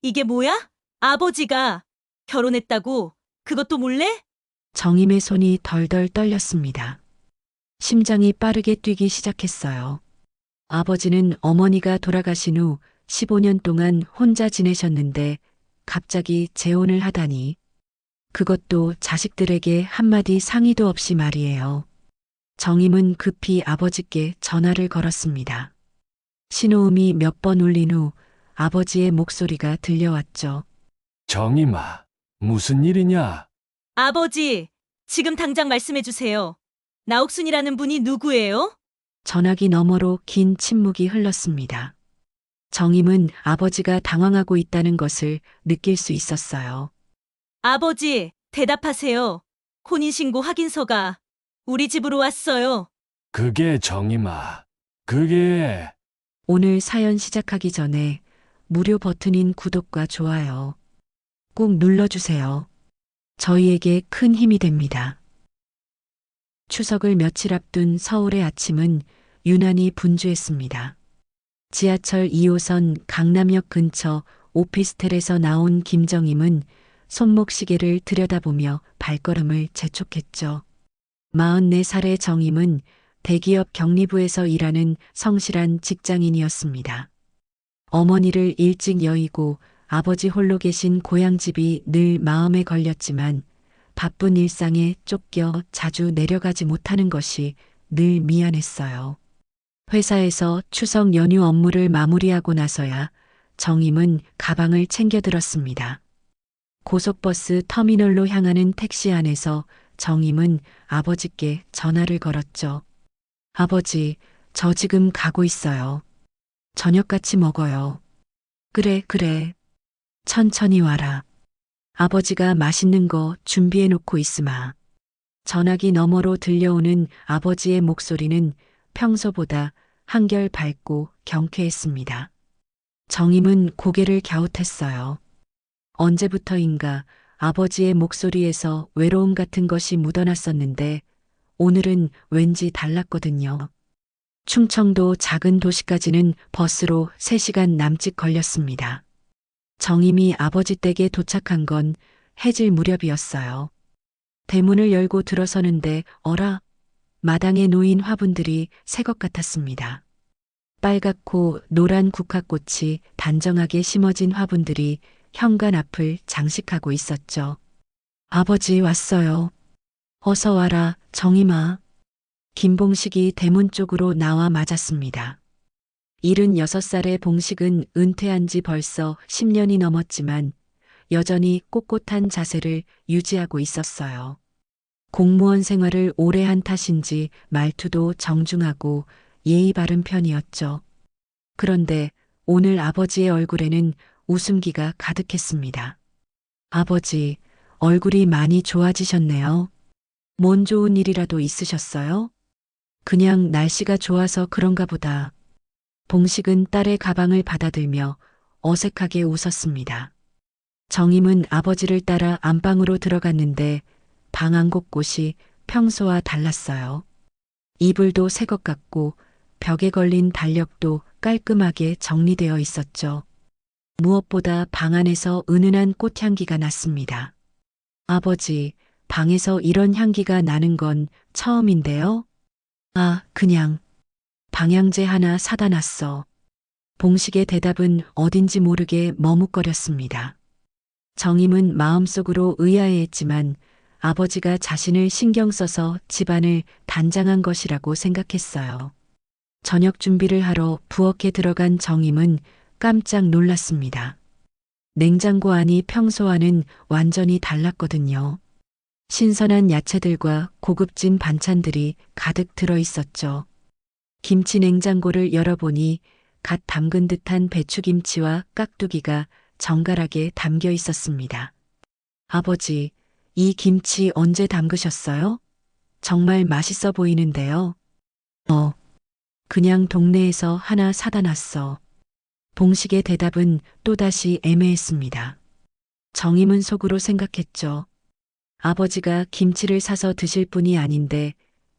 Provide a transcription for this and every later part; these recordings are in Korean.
이게 뭐야? 아버지가 결혼했다고? 그것도 몰래? 정임의 손이 덜덜 떨렸습니다. 심장이 빠르게 뛰기 시작했어요. 아버지는 어머니가 돌아가신 후 15년 동안 혼자 지내셨는데 갑자기 재혼을 하다니. 그것도 자식들에게 한마디 상의도 없이 말이에요. 정임은 급히 아버지께 전화를 걸었습니다. 신호음이 몇 번 울린 후 아버지의 목소리가 들려왔죠. 정임아, 무슨 일이냐? 아버지, 지금 당장 말씀해 주세요. 나옥순이라는 분이 누구예요? 전화기 너머로 긴 침묵이 흘렀습니다. 정임은 아버지가 당황하고 있다는 것을 느낄 수 있었어요. 아버지, 대답하세요. 혼인신고 확인서가 우리 집으로 왔어요. 그게 정임아. 그게 오늘 사연 시작하기 전에 무료 버튼인 구독과 좋아요 꼭 눌러주세요. 저희에게 큰 힘이 됩니다. 추석을 며칠 앞둔 서울의 아침은 유난히 분주했습니다. 지하철 2호선 강남역 근처 오피스텔에서 나온 김정임은 손목시계를 들여다보며 발걸음을 재촉했죠. 44살의 정임은 대기업 경리부에서 일하는 성실한 직장인이었습니다. 어머니를 일찍 여의고 아버지 홀로 계신 고향집이 늘 마음에 걸렸지만 바쁜 일상에 쫓겨 자주 내려가지 못하는 것이 늘 미안했어요. 회사에서 추석 연휴 업무를 마무리하고 나서야 정임은 가방을 챙겨 들었습니다. 고속버스 터미널로 향하는 택시 안에서 정임은 아버지께 전화를 걸었죠. 아버지, 저 지금 가고 있어요. 저녁 같이 먹어요. 그래, 그래. 천천히 와라. 아버지가 맛있는 거 준비해 놓고 있으마. 전화기 너머로 들려오는 아버지의 목소리는 평소보다 한결 밝고 경쾌했습니다. 정임은 고개를 갸웃했어요. 언제부터인가 아버지의 목소리에서 외로움 같은 것이 묻어났었는데 오늘은 왠지 달랐거든요. 충청도 작은 도시까지는 버스로 3시간 남짓 걸렸습니다. 정임이 아버지 댁에 도착한 건 해질 무렵이었어요. 대문을 열고 들어서는데 어라, 마당에 놓인 화분들이 새 것 같았습니다. 빨갛고 노란 국화꽃이 단정하게 심어진 화분들이 현관 앞을 장식하고 있었죠. 아버지 왔어요. 어서 와라, 정임아. 김봉식이 대문 쪽으로 나와 맞았습니다. 76살의 봉식은 은퇴한 지 벌써 10년이 넘었지만 여전히 꼿꼿한 자세를 유지하고 있었어요. 공무원 생활을 오래 한 탓인지 말투도 정중하고 예의 바른 편이었죠. 그런데 오늘 아버지의 얼굴에는 웃음기가 가득했습니다. 아버지, 얼굴이 많이 좋아지셨네요. 뭔 좋은 일이라도 있으셨어요? 그냥 날씨가 좋아서 그런가 보다. 봉식은 딸의 가방을 받아들며 어색하게 웃었습니다. 정임은 아버지를 따라 안방으로 들어갔는데 방 안 곳곳이 평소와 달랐어요. 이불도 새 것 같고 벽에 걸린 달력도 깔끔하게 정리되어 있었죠. 무엇보다 방 안에서 은은한 꽃향기가 났습니다. 아버지, 방에서 이런 향기가 나는 건 처음인데요? 아, 그냥 방향제 하나 사다 놨어. 봉식의 대답은 어딘지 모르게 머뭇거렸습니다. 정임은 마음속으로 의아해했지만 아버지가 자신을 신경 써서 집안을 단장한 것이라고 생각했어요. 저녁 준비를 하러 부엌에 들어간 정임은 깜짝 놀랐습니다. 냉장고 안이 평소와는 완전히 달랐거든요. 신선한 야채들과 고급진 반찬들이 가득 들어 있었죠. 김치 냉장고를 열어보니 갓 담근 듯한 배추김치와 깍두기가 정갈하게 담겨 있었습니다. 아버지, 이 김치 언제 담그셨어요? 정말 맛있어 보이는데요. 그냥 동네에서 하나 사다 놨어. 봉식의 대답은 또다시 애매했습니다. 정임은 속으로 생각했죠. 아버지가 김치를 사서 드실 분이 아닌데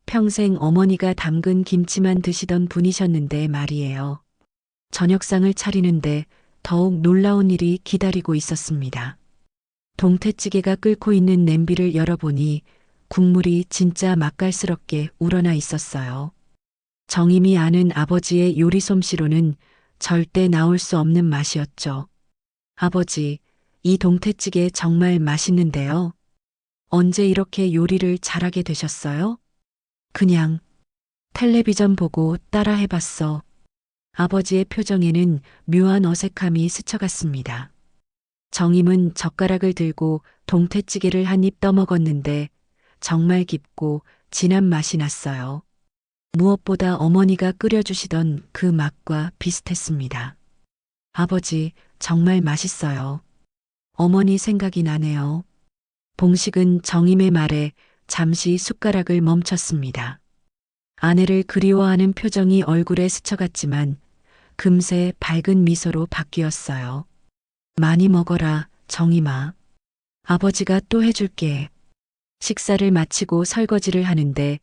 평생 어머니가 담근 김치만 드시던 분이셨는데 말이에요. 저녁상을 차리는데 더욱 놀라운 일이 기다리고 있었습니다. 동태찌개가 끓고 있는 냄비를 열어보니 국물이 진짜 맛깔스럽게 우러나 있었어요. 정임이 아는 아버지의 요리 솜씨로는 절대 나올 수 없는 맛이었죠. 아버지, 이 동태찌개 정말 맛있는데요. 언제 이렇게 요리를 잘하게 되셨어요? 그냥 텔레비전 보고 따라 해봤어. 아버지의 표정에는 묘한 어색함이 스쳐갔습니다. 정임은 젓가락을 들고 동태찌개를 한 입 떠먹었는데 정말 깊고 진한 맛이 났어요. 무엇보다 어머니가 끓여주시던 그 맛과 비슷했습니다. 아버지, 정말 맛있어요. 어머니 생각이 나네요. 봉식은 정임의 말에 잠시 숟가락을 멈췄습니다. 아내를 그리워하는 표정이 얼굴에 스쳐갔지만 금세 밝은 미소로 바뀌었어요. 많이 먹어라, 정임아. 아버지가 또 해줄게. 식사를 마치고 설거지를 하는데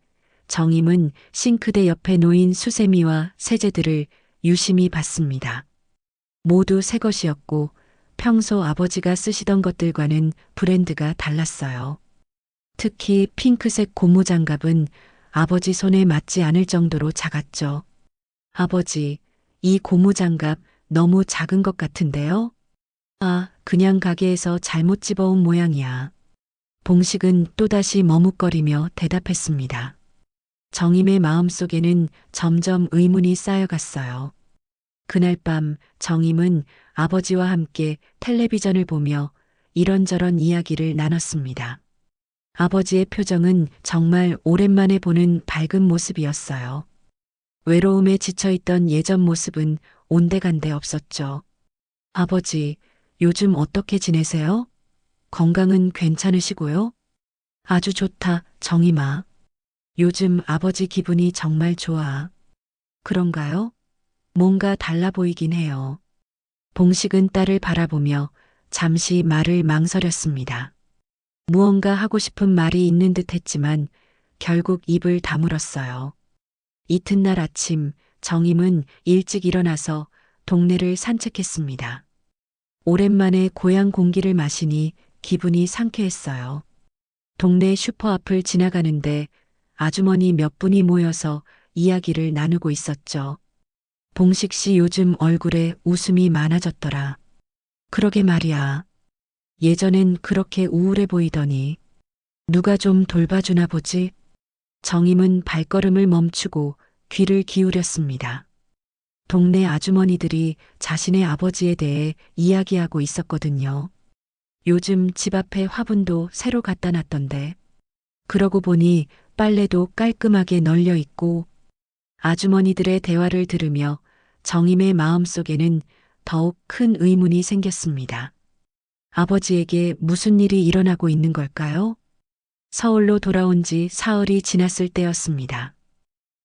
정임은 싱크대 옆에 놓인 수세미와 세제들을 유심히 봤습니다. 모두 새 것이었고 평소 아버지가 쓰시던 것들과는 브랜드가 달랐어요. 특히 핑크색 고무장갑은 아버지 손에 맞지 않을 정도로 작았죠. 아버지, 이 고무장갑 너무 작은 것 같은데요? 아, 그냥 가게에서 잘못 집어온 모양이야. 봉식은 또다시 머뭇거리며 대답했습니다. 정임의 마음속에는 점점 의문이 쌓여갔어요. 그날 밤 정임은 아버지와 함께 텔레비전을 보며 이런저런 이야기를 나눴습니다. 아버지의 표정은 정말 오랜만에 보는 밝은 모습이었어요. 외로움에 지쳐있던 예전 모습은 온데간데 없었죠. 아버지, 요즘 어떻게 지내세요? 건강은 괜찮으시고요? 아주 좋다, 정임아. 요즘 아버지 기분이 정말 좋아. 그런가요? 뭔가 달라 보이긴 해요. 봉식은 딸을 바라보며 잠시 말을 망설였습니다. 무언가 하고 싶은 말이 있는 듯 했지만 결국 입을 다물었어요. 이튿날 아침 정임은 일찍 일어나서 동네를 산책했습니다. 오랜만에 고향 공기를 마시니 기분이 상쾌했어요. 동네 슈퍼 앞을 지나가는데 아주머니 몇 분이 모여서 이야기를 나누고 있었죠. 봉식 씨 요즘 얼굴에 웃음이 많아졌더라. 그러게 말이야. 예전엔 그렇게 우울해 보이더니 누가 좀 돌봐주나 보지? 정임은 발걸음을 멈추고 귀를 기울였습니다. 동네 아주머니들이 자신의 아버지에 대해 이야기하고 있었거든요. 요즘 집 앞에 화분도 새로 갖다 놨던데. 그러고 보니 빨래도 깔끔하게 널려 있고. 아주머니들의 대화를 들으며 정임의 마음속에는 더욱 큰 의문이 생겼습니다. 아버지에게 무슨 일이 일어나고 있는 걸까요? 서울로 돌아온 지 사흘이 지났을 때였습니다.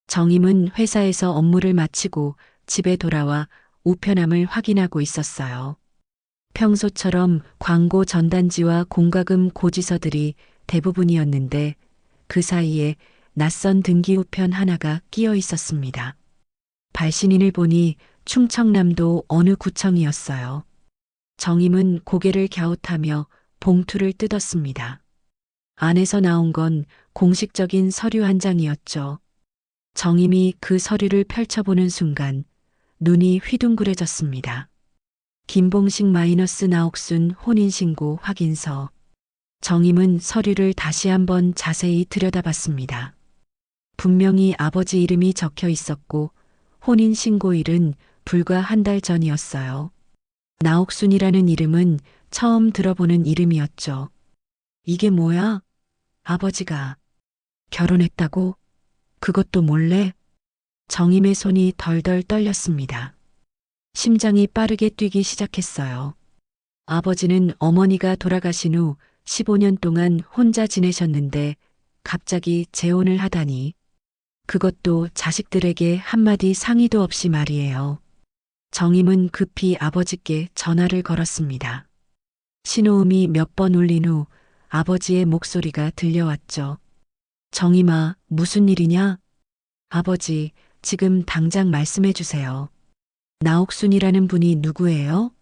정임은 회사에서 업무를 마치고 집에 돌아와 우편함을 확인하고 있었어요. 평소처럼 광고 전단지와 공과금 고지서들이 대부분이었는데 그 사이에 낯선 등기 우편 하나가 끼어 있었습니다. 발신인을 보니 충청남도 어느 구청이었어요. 정임은 고개를 갸웃하며 봉투를 뜯었습니다. 안에서 나온 건 공식적인 서류 한 장이었죠. 정임이 그 서류를 펼쳐보는 순간 눈이 휘둥그레졌습니다. 김봉식 마이너스 나옥순 혼인신고 확인서. 정임은 서류를 다시 한번 자세히 들여다봤습니다. 분명히 아버지 이름이 적혀 있었고 혼인신고일은 불과 한 달 전이었어요. 나옥순이라는 이름은 처음 들어보는 이름이었죠. 이게 뭐야? 아버지가 결혼했다고? 그것도 몰래? 정임의 손이 덜덜 떨렸습니다. 심장이 빠르게 뛰기 시작했어요. 아버지는 어머니가 돌아가신 후 15년 동안 혼자 지내셨는데 갑자기 재혼을 하다니. 그것도 자식들에게 한마디 상의도 없이 말이에요. 정임은 급히 아버지께 전화를 걸었습니다. 신호음이 몇 번 울린 후 아버지의 목소리가 들려왔죠. 정임아, 무슨 일이냐? 아버지, 지금 당장 말씀해 주세요. 나옥순이라는 분이 누구예요?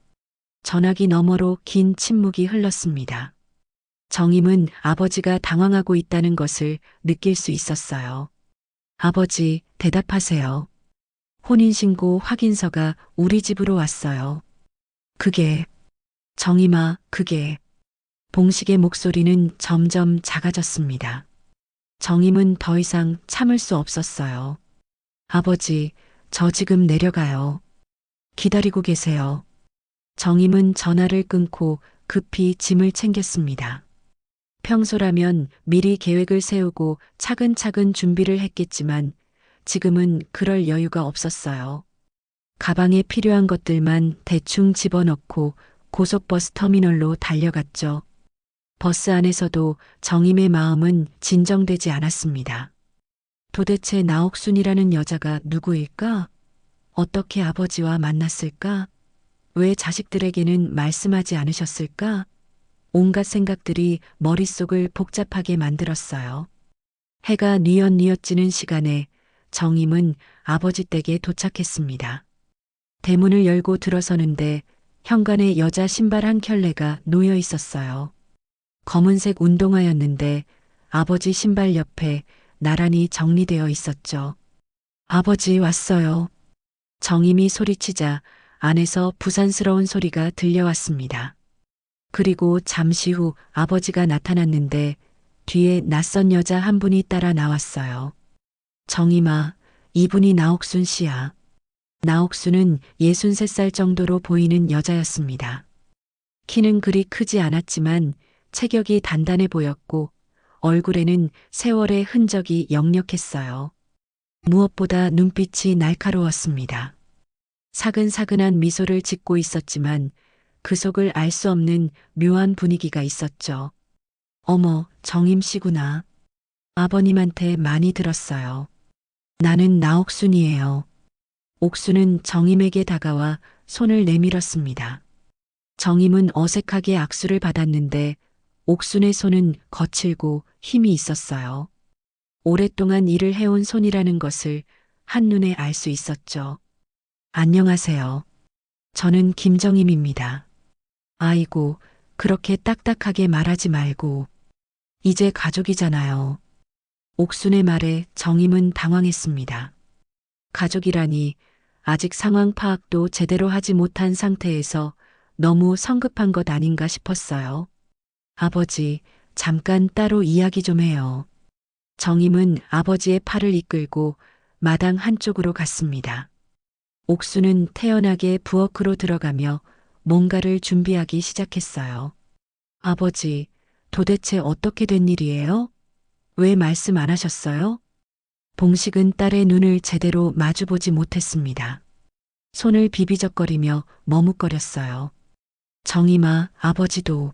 전화기 너머로 긴 침묵이 흘렀습니다. 정임은 아버지가 당황하고 있다는 것을 느낄 수 있었어요. 아버지, 대답하세요. 혼인신고 확인서가 우리 집으로 왔어요. 그게, 정임아, 그게. 봉식의 목소리는 점점 작아졌습니다. 정임은 더 이상 참을 수 없었어요. 아버지, 저 지금 내려가요. 기다리고 계세요. 정임은 전화를 끊고 급히 짐을 챙겼습니다. 평소라면 미리 계획을 세우고 차근차근 준비를 했겠지만 지금은 그럴 여유가 없었어요. 가방에 필요한 것들만 대충 집어넣고 고속버스 터미널로 달려갔죠. 버스 안에서도 정임의 마음은 진정되지 않았습니다. 도대체 나옥순이라는 여자가 누구일까? 어떻게 아버지와 만났을까? 왜 자식들에게는 말씀하지 않으셨을까? 온갖 생각들이 머릿속을 복잡하게 만들었어요. 해가 뉘엿뉘엿 지는 시간에 정임은 아버지 댁에 도착했습니다. 대문을 열고 들어서는데 현관에 여자 신발 한 켤레가 놓여 있었어요. 검은색 운동화였는데 아버지 신발 옆에 나란히 정리되어 있었죠. 아버지 왔어요. 정임이 소리치자 안에서 부산스러운 소리가 들려왔습니다. 그리고 잠시 후 아버지가 나타났는데 뒤에 낯선 여자 한 분이 따라 나왔어요. 정임아, 이분이 나옥순 씨야. 나옥순은 63살 정도로 보이는 여자였습니다. 키는 그리 크지 않았지만 체격이 단단해 보였고 얼굴에는 세월의 흔적이 역력했어요. 무엇보다 눈빛이 날카로웠습니다. 사근사근한 미소를 짓고 있었지만 그 속을 알 수 없는 묘한 분위기가 있었죠. 어머, 정임 씨구나. 아버님한테 많이 들었어요. 나는 나옥순이에요. 옥순은 정임에게 다가와 손을 내밀었습니다. 정임은 어색하게 악수를 받았는데 옥순의 손은 거칠고 힘이 있었어요. 오랫동안 일을 해온 손이라는 것을 한눈에 알 수 있었죠. 안녕하세요. 저는 김정임입니다. 아이고, 그렇게 딱딱하게 말하지 말고. 이제 가족이잖아요. 옥순의 말에 정임은 당황했습니다. 가족이라니 아직 상황 파악도 제대로 하지 못한 상태에서 너무 성급한 것 아닌가 싶었어요. 아버지, 잠깐 따로 이야기 좀 해요. 정임은 아버지의 팔을 이끌고 마당 한쪽으로 갔습니다. 옥수는 태연하게 부엌으로 들어가며 뭔가를 준비하기 시작했어요. 아버지, 도대체 어떻게 된 일이에요? 왜 말씀 안 하셨어요? 봉식은 딸의 눈을 제대로 마주보지 못했습니다. 손을 비비적거리며 머뭇거렸어요. 정임아, 아버지도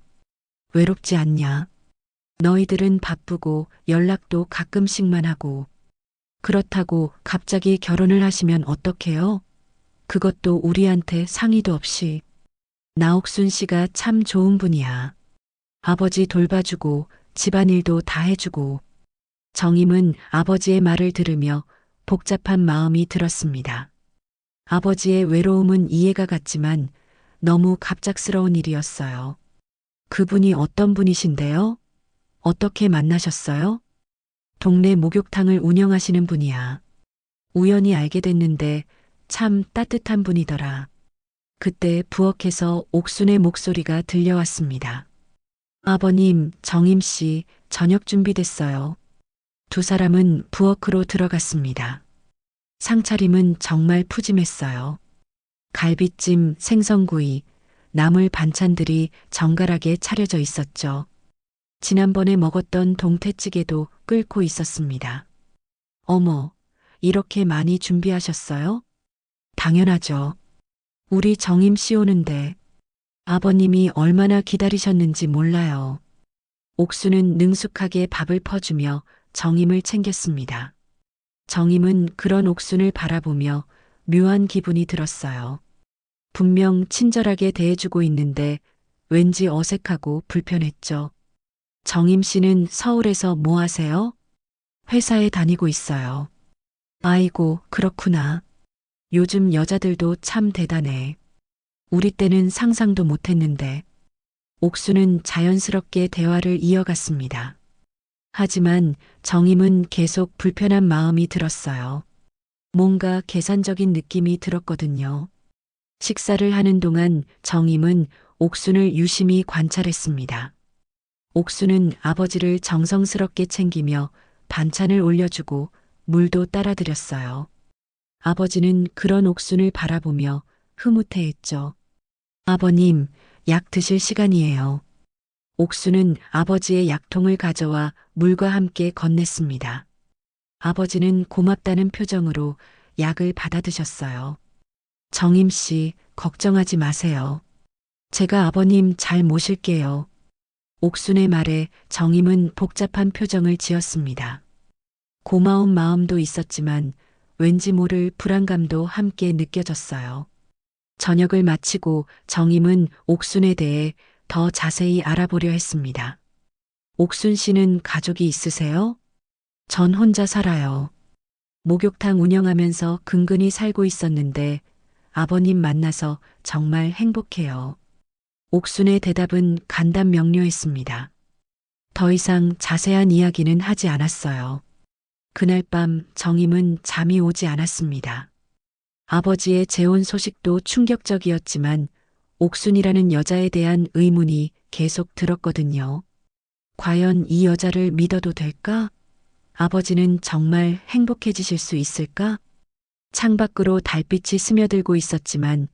외롭지 않냐? 너희들은 바쁘고 연락도 가끔씩만 하고 그렇다고 갑자기 결혼을 하시면 어떡해요? 그것도 우리한테 상의도 없이. 나옥순 씨가 참 좋은 분이야. 아버지 돌봐주고 집안일도 다 해주고. 정임은 아버지의 말을 들으며 복잡한 마음이 들었습니다. 아버지의 외로움은 이해가 갔지만 너무 갑작스러운 일이었어요. 그분이 어떤 분이신데요? 어떻게 만나셨어요? 동네 목욕탕을 운영하시는 분이야. 우연히 알게 됐는데 참 따뜻한 분이더라. 그때 부엌에서 옥순의 목소리가 들려왔습니다. 아버님, 정임 씨, 저녁 준비됐어요. 두 사람은 부엌으로 들어갔습니다. 상차림은 정말 푸짐했어요. 갈비찜, 생선구이, 나물 반찬들이 정갈하게 차려져 있었죠. 지난번에 먹었던 동태찌개도 끓고 있었습니다. 어머, 이렇게 많이 준비하셨어요? 당연하죠. 우리 정임 씨 오는데 아버님이 얼마나 기다리셨는지 몰라요. 옥수는 능숙하게 밥을 퍼주며 정임을 챙겼습니다. 정임은 그런 옥순을 바라보며 묘한 기분이 들었어요. 분명 친절하게 대해주고 있는데 왠지 어색하고 불편했죠. 정임 씨는 서울에서 뭐 하세요? 회사에 다니고 있어요. 아이고, 그렇구나. 요즘 여자들도 참 대단해. 우리 때는 상상도 못했는데. 옥수는 자연스럽게 대화를 이어갔습니다. 하지만 정임은 계속 불편한 마음이 들었어요. 뭔가 계산적인 느낌이 들었거든요. 식사를 하는 동안 정임은 옥순을 유심히 관찰했습니다. 옥순은 아버지를 정성스럽게 챙기며 반찬을 올려주고 물도 따라드렸어요. 아버지는 그런 옥순을 바라보며 흐뭇해했죠. 아버님, 약 드실 시간이에요. 옥수는 아버지의 약통을 가져와 물과 함께 건넸습니다. 아버지는 고맙다는 표정으로 약을 받아 드셨어요. 정임 씨, 걱정하지 마세요. 제가 아버님 잘 모실게요. 옥순의 말에 정임은 복잡한 표정을 지었습니다. 고마운 마음도 있었지만 왠지 모를 불안감도 함께 느껴졌어요. 저녁을 마치고 정임은 옥순에 대해 더 자세히 알아보려 했습니다. 옥순 씨는 가족이 있으세요? 전 혼자 살아요. 목욕탕 운영하면서 근근히 살고 있었는데 아버님 만나서 정말 행복해요. 옥순의 대답은 간단 명료했습니다. 더 이상 자세한 이야기는 하지 않았어요. 그날 밤 정임은 잠이 오지 않았습니다. 아버지의 재혼 소식도 충격적이었지만 옥순이라는 여자에 대한 의문이 계속 들었거든요. 과연 이 여자를 믿어도 될까? 아버지는 정말 행복해지실 수 있을까? 창밖으로 달빛이 스며들고 있었지만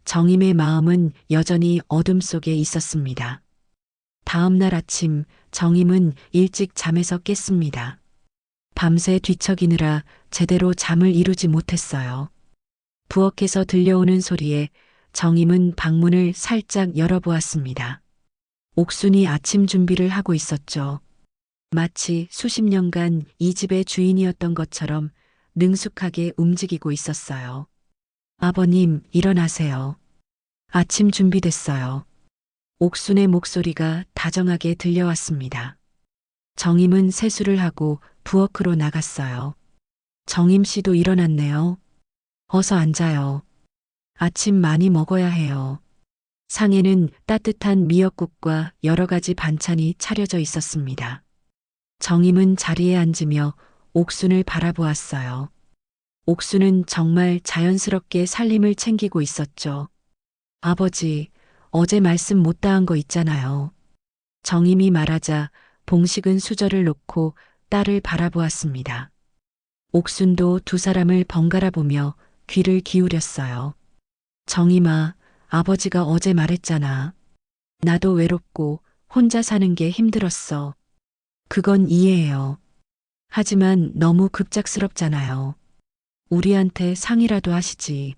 정임의 마음은 여전히 어둠 속에 있었습니다. 다음 날 아침 정임은 일찍 잠에서 깼습니다. 밤새 뒤척이느라 제대로 잠을 이루지 못했어요. 부엌에서 들려오는 소리에 정임은 방문을 살짝 열어보았습니다. 옥순이 아침 준비를 하고 있었죠. 마치 수십 년간 이 집의 주인이었던 것처럼 능숙하게 움직이고 있었어요. 아버님, 일어나세요. 아침 준비됐어요. 옥순의 목소리가 다정하게 들려왔습니다. 정임은 세수를 하고 부엌으로 나갔어요. 정임 씨도 일어났네요. 어서 앉아요. 아침 많이 먹어야 해요. 상에는 따뜻한 미역국과 여러 가지 반찬이 차려져 있었습니다. 정임은 자리에 앉으며 옥순을 바라보았어요. 옥순은 정말 자연스럽게 살림을 챙기고 있었죠. 아버지, 어제 말씀 못다한 거 있잖아요. 정임이 말하자 봉식은 수저를 놓고 딸을 바라보았습니다. 옥순도 두 사람을 번갈아 보며 귀를 기울였어요. 정임아, 아버지가 어제 말했잖아. 나도 외롭고 혼자 사는 게 힘들었어. 그건 이해해요. 하지만 너무 급작스럽잖아요. 우리한테 상의라도 하시지.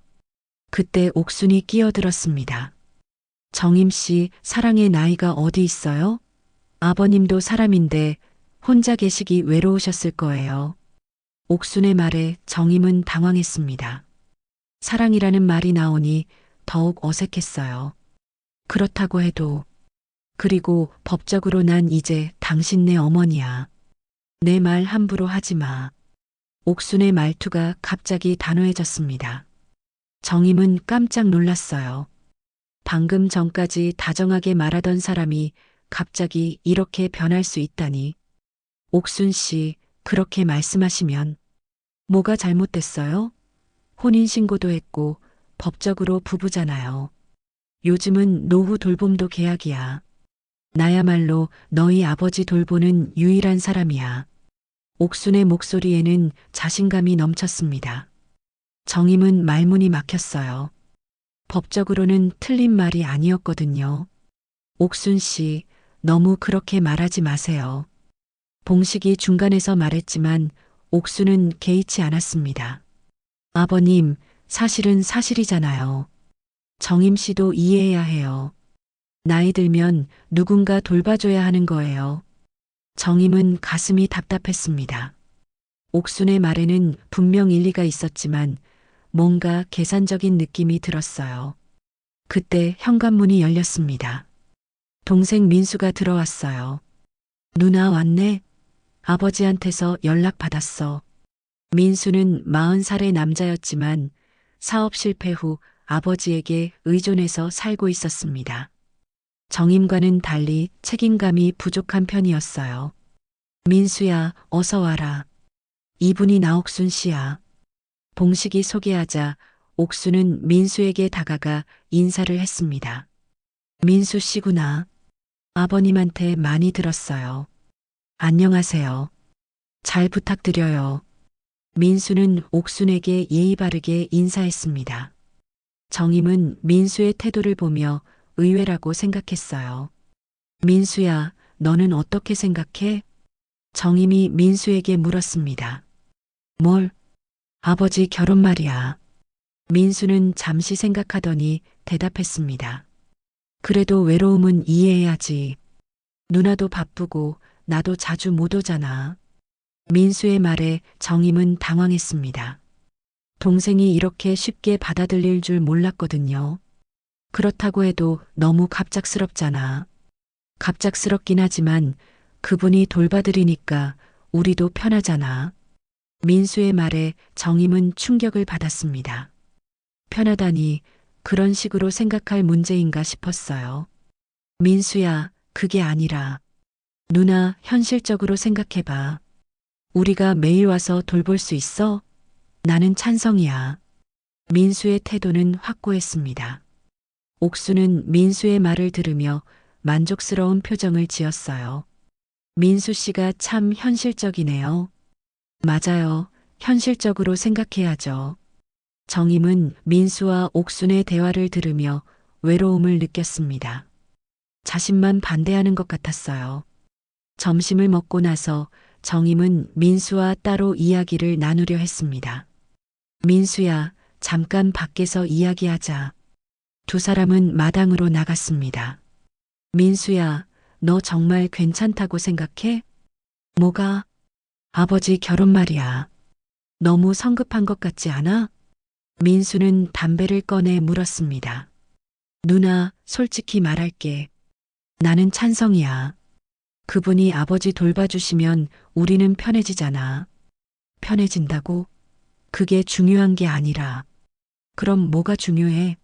그때 옥순이 끼어들었습니다. 정임 씨, 사랑의 나이가 어디 있어요? 아버님도 사람인데 혼자 계시기 외로우셨을 거예요. 옥순의 말에 정임은 당황했습니다. 사랑이라는 말이 나오니 더욱 어색했어요. 그렇다고 해도, 그리고 법적으로 난 이제 당신네 어머니야. 내 말 함부로 하지 마. 옥순의 말투가 갑자기 단호해졌습니다. 정임은 깜짝 놀랐어요. 방금 전까지 다정하게 말하던 사람이 갑자기 이렇게 변할 수 있다니. 옥순 씨, 그렇게 말씀하시면 뭐가 잘못됐어요? 혼인신고도 했고 법적으로 부부잖아요. 요즘은 노후 돌봄도 계약이야. 나야말로 너희 아버지 돌보는 유일한 사람이야. 옥순의 목소리에는 자신감이 넘쳤습니다. 정임은 말문이 막혔어요. 법적으로는 틀린 말이 아니었거든요. 옥순 씨, 너무 그렇게 말하지 마세요. 봉식이 중간에서 말했지만 옥순은 개의치 않았습니다. 아버님, 사실은 사실이잖아요. 정임 씨도 이해해야 해요. 나이 들면 누군가 돌봐줘야 하는 거예요. 정임은 가슴이 답답했습니다. 옥순의 말에는 분명 일리가 있었지만 뭔가 계산적인 느낌이 들었어요. 그때 현관문이 열렸습니다. 동생 민수가 들어왔어요. 누나 왔네? 아버지한테서 연락받았어. 민수는 40살의 남자였지만 사업 실패 후 아버지에게 의존해서 살고 있었습니다. 정임과는 달리 책임감이 부족한 편이었어요. 민수야, 어서 와라. 이분이 나옥순 씨야. 봉식이 소개하자 옥순은 민수에게 다가가 인사를 했습니다. 민수 씨구나. 아버님한테 많이 들었어요. 안녕하세요. 잘 부탁드려요. 민수는 옥순에게 예의 바르게 인사했습니다. 정임은 민수의 태도를 보며 의외라고 생각했어요. 민수야, 너는 어떻게 생각해? 정임이 민수에게 물었습니다. 뭘? 아버지 결혼 말이야. 민수는 잠시 생각하더니 대답했습니다. 그래도 외로움은 이해해야지. 누나도 바쁘고 나도 자주 못 오잖아. 민수의 말에 정임은 당황했습니다. 동생이 이렇게 쉽게 받아들일 줄 몰랐거든요. 그렇다고 해도 너무 갑작스럽잖아. 갑작스럽긴 하지만 그분이 돌봐드리니까 우리도 편하잖아. 민수의 말에 정임은 충격을 받았습니다. 편하다니 그런 식으로 생각할 문제인가 싶었어요. 민수야, 그게 아니라 누나 현실적으로 생각해봐. 우리가 매일 와서 돌볼 수 있어? 나는 찬성이야. 민수의 태도는 확고했습니다. 옥수는 민수의 말을 들으며 만족스러운 표정을 지었어요. 민수 씨가 참 현실적이네요. 맞아요. 현실적으로 생각해야죠. 정임은 민수와 옥순의 대화를 들으며 외로움을 느꼈습니다. 자신만 반대하는 것 같았어요. 점심을 먹고 나서 정임은 민수와 따로 이야기를 나누려 했습니다. 민수야, 잠깐 밖에서 이야기하자. 두 사람은 마당으로 나갔습니다. 민수야, 너 정말 괜찮다고 생각해? 뭐가? 아버지 결혼 말이야. 너무 성급한 것 같지 않아? 민수는 담배를 꺼내 물었습니다. 누나, 솔직히 말할게. 나는 찬성이야. 그분이 아버지 돌봐주시면 우리는 편해지잖아. 편해진다고? 그게 중요한 게 아니라. 그럼 뭐가 중요해?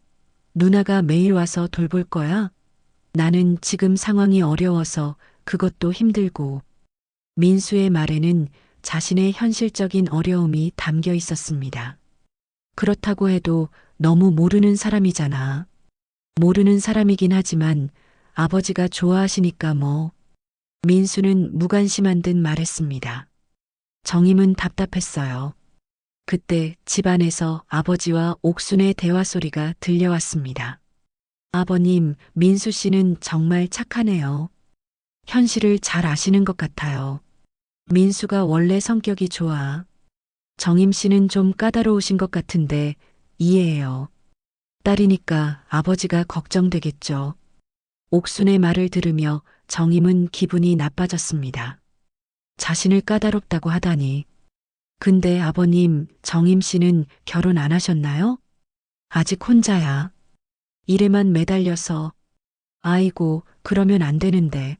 누나가 매일 와서 돌볼 거야? 나는 지금 상황이 어려워서 그것도 힘들고. 민수의 말에는 자신의 현실적인 어려움이 담겨 있었습니다. 그렇다고 해도 너무 모르는 사람이잖아. 모르는 사람이긴 하지만 아버지가 좋아하시니까 뭐. 민수는 무관심한 듯 말했습니다. 정임은 답답했어요. 그때 집안에서 아버지와 옥순의 대화 소리가 들려왔습니다. 아버님, 민수 씨는 정말 착하네요. 현실을 잘 아시는 것 같아요. 민수가 원래 성격이 좋아. 정임 씨는 좀 까다로우신 것 같은데 이해해요. 딸이니까 아버지가 걱정되겠죠. 옥순의 말을 들으며 정임은 기분이 나빠졌습니다. 자신을 까다롭다고 하다니. 근데 아버님, 정임 씨는 결혼 안 하셨나요? 아직 혼자야. 일에만 매달려서. 아이고, 그러면 안 되는데.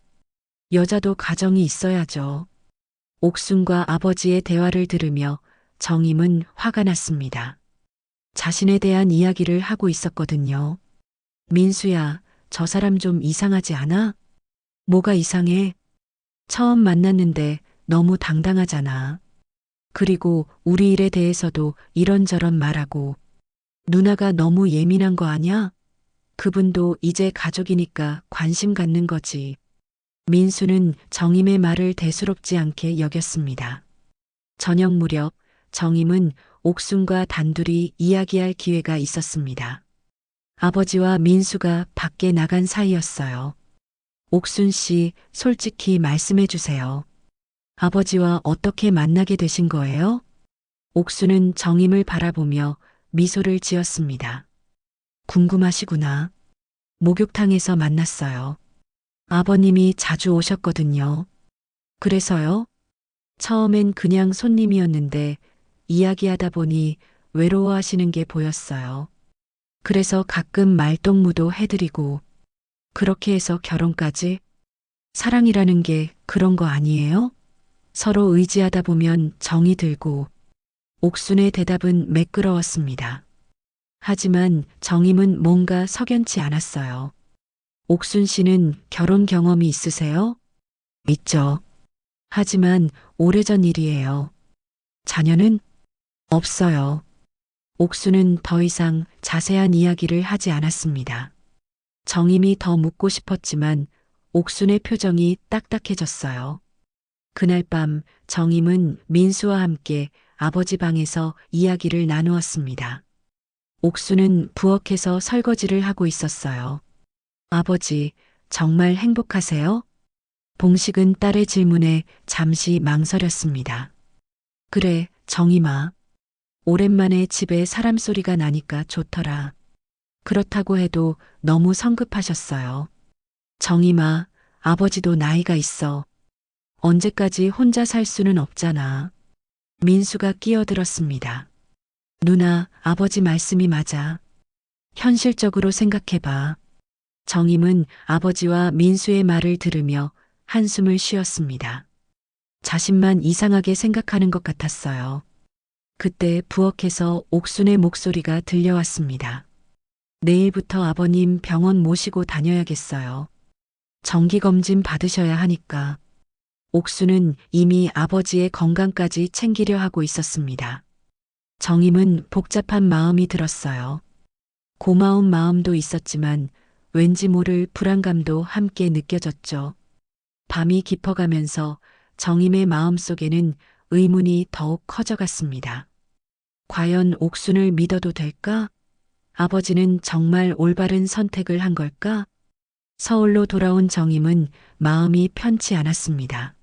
여자도 가정이 있어야죠. 옥순과 아버지의 대화를 들으며 정임은 화가 났습니다. 자신에 대한 이야기를 하고 있었거든요. 민수야, 저 사람 좀 이상하지 않아? 뭐가 이상해? 처음 만났는데 너무 당당하잖아. 그리고 우리 일에 대해서도 이런저런 말하고. 누나가 너무 예민한 거 아냐? 그분도 이제 가족이니까 관심 갖는 거지. 민수는 정임의 말을 대수롭지 않게 여겼습니다. 저녁 무렵 정임은 옥순과 단둘이 이야기할 기회가 있었습니다. 아버지와 민수가 밖에 나간 사이였어요. 옥순 씨, 솔직히 말씀해 주세요. 아버지와 어떻게 만나게 되신 거예요? 옥순은 정임을 바라보며 미소를 지었습니다. 궁금하시구나. 목욕탕에서 만났어요. 아버님이 자주 오셨거든요. 그래서요? 처음엔 그냥 손님이었는데 이야기하다 보니 외로워하시는 게 보였어요. 그래서 가끔 말동무도 해드리고 그렇게 해서 결혼까지? 사랑이라는 게 그런 거 아니에요? 서로 의지하다 보면 정이 들고. 옥순의 대답은 매끄러웠습니다. 하지만 정임은 뭔가 석연치 않았어요. 옥순 씨는 결혼 경험이 있으세요? 있죠. 하지만 오래전 일이에요. 자녀는 없어요. 옥수는 더 이상 자세한 이야기를 하지 않았습니다. 정임이 더 묻고 싶었지만 옥순의 표정이 딱딱해졌어요. 그날 밤 정임은 민수와 함께 아버지 방에서 이야기를 나누었습니다. 옥수는 부엌에서 설거지를 하고 있었어요. 아버지, 정말 행복하세요? 봉식은 딸의 질문에 잠시 망설였습니다. 그래, 정임아. 오랜만에 집에 사람 소리가 나니까 좋더라. 그렇다고 해도 너무 성급하셨어요. 정임아, 아버지도 나이가 있어. 언제까지 혼자 살 수는 없잖아. 민수가 끼어들었습니다. 누나, 아버지 말씀이 맞아. 현실적으로 생각해봐. 정임은 아버지와 민수의 말을 들으며 한숨을 쉬었습니다. 자신만 이상하게 생각하는 것 같았어요. 그때 부엌에서 옥순의 목소리가 들려왔습니다. 내일부터 아버님 병원 모시고 다녀야겠어요. 정기검진 받으셔야 하니까. 옥순은 이미 아버지의 건강까지 챙기려 하고 있었습니다. 정임은 복잡한 마음이 들었어요. 고마운 마음도 있었지만 왠지 모를 불안감도 함께 느껴졌죠. 밤이 깊어가면서 정임의 마음속에는 의문이 더욱 커져갔습니다. 과연 옥순을 믿어도 될까? 아버지는 정말 올바른 선택을 한 걸까? 서울로 돌아온 정임은 마음이 편치 않았습니다.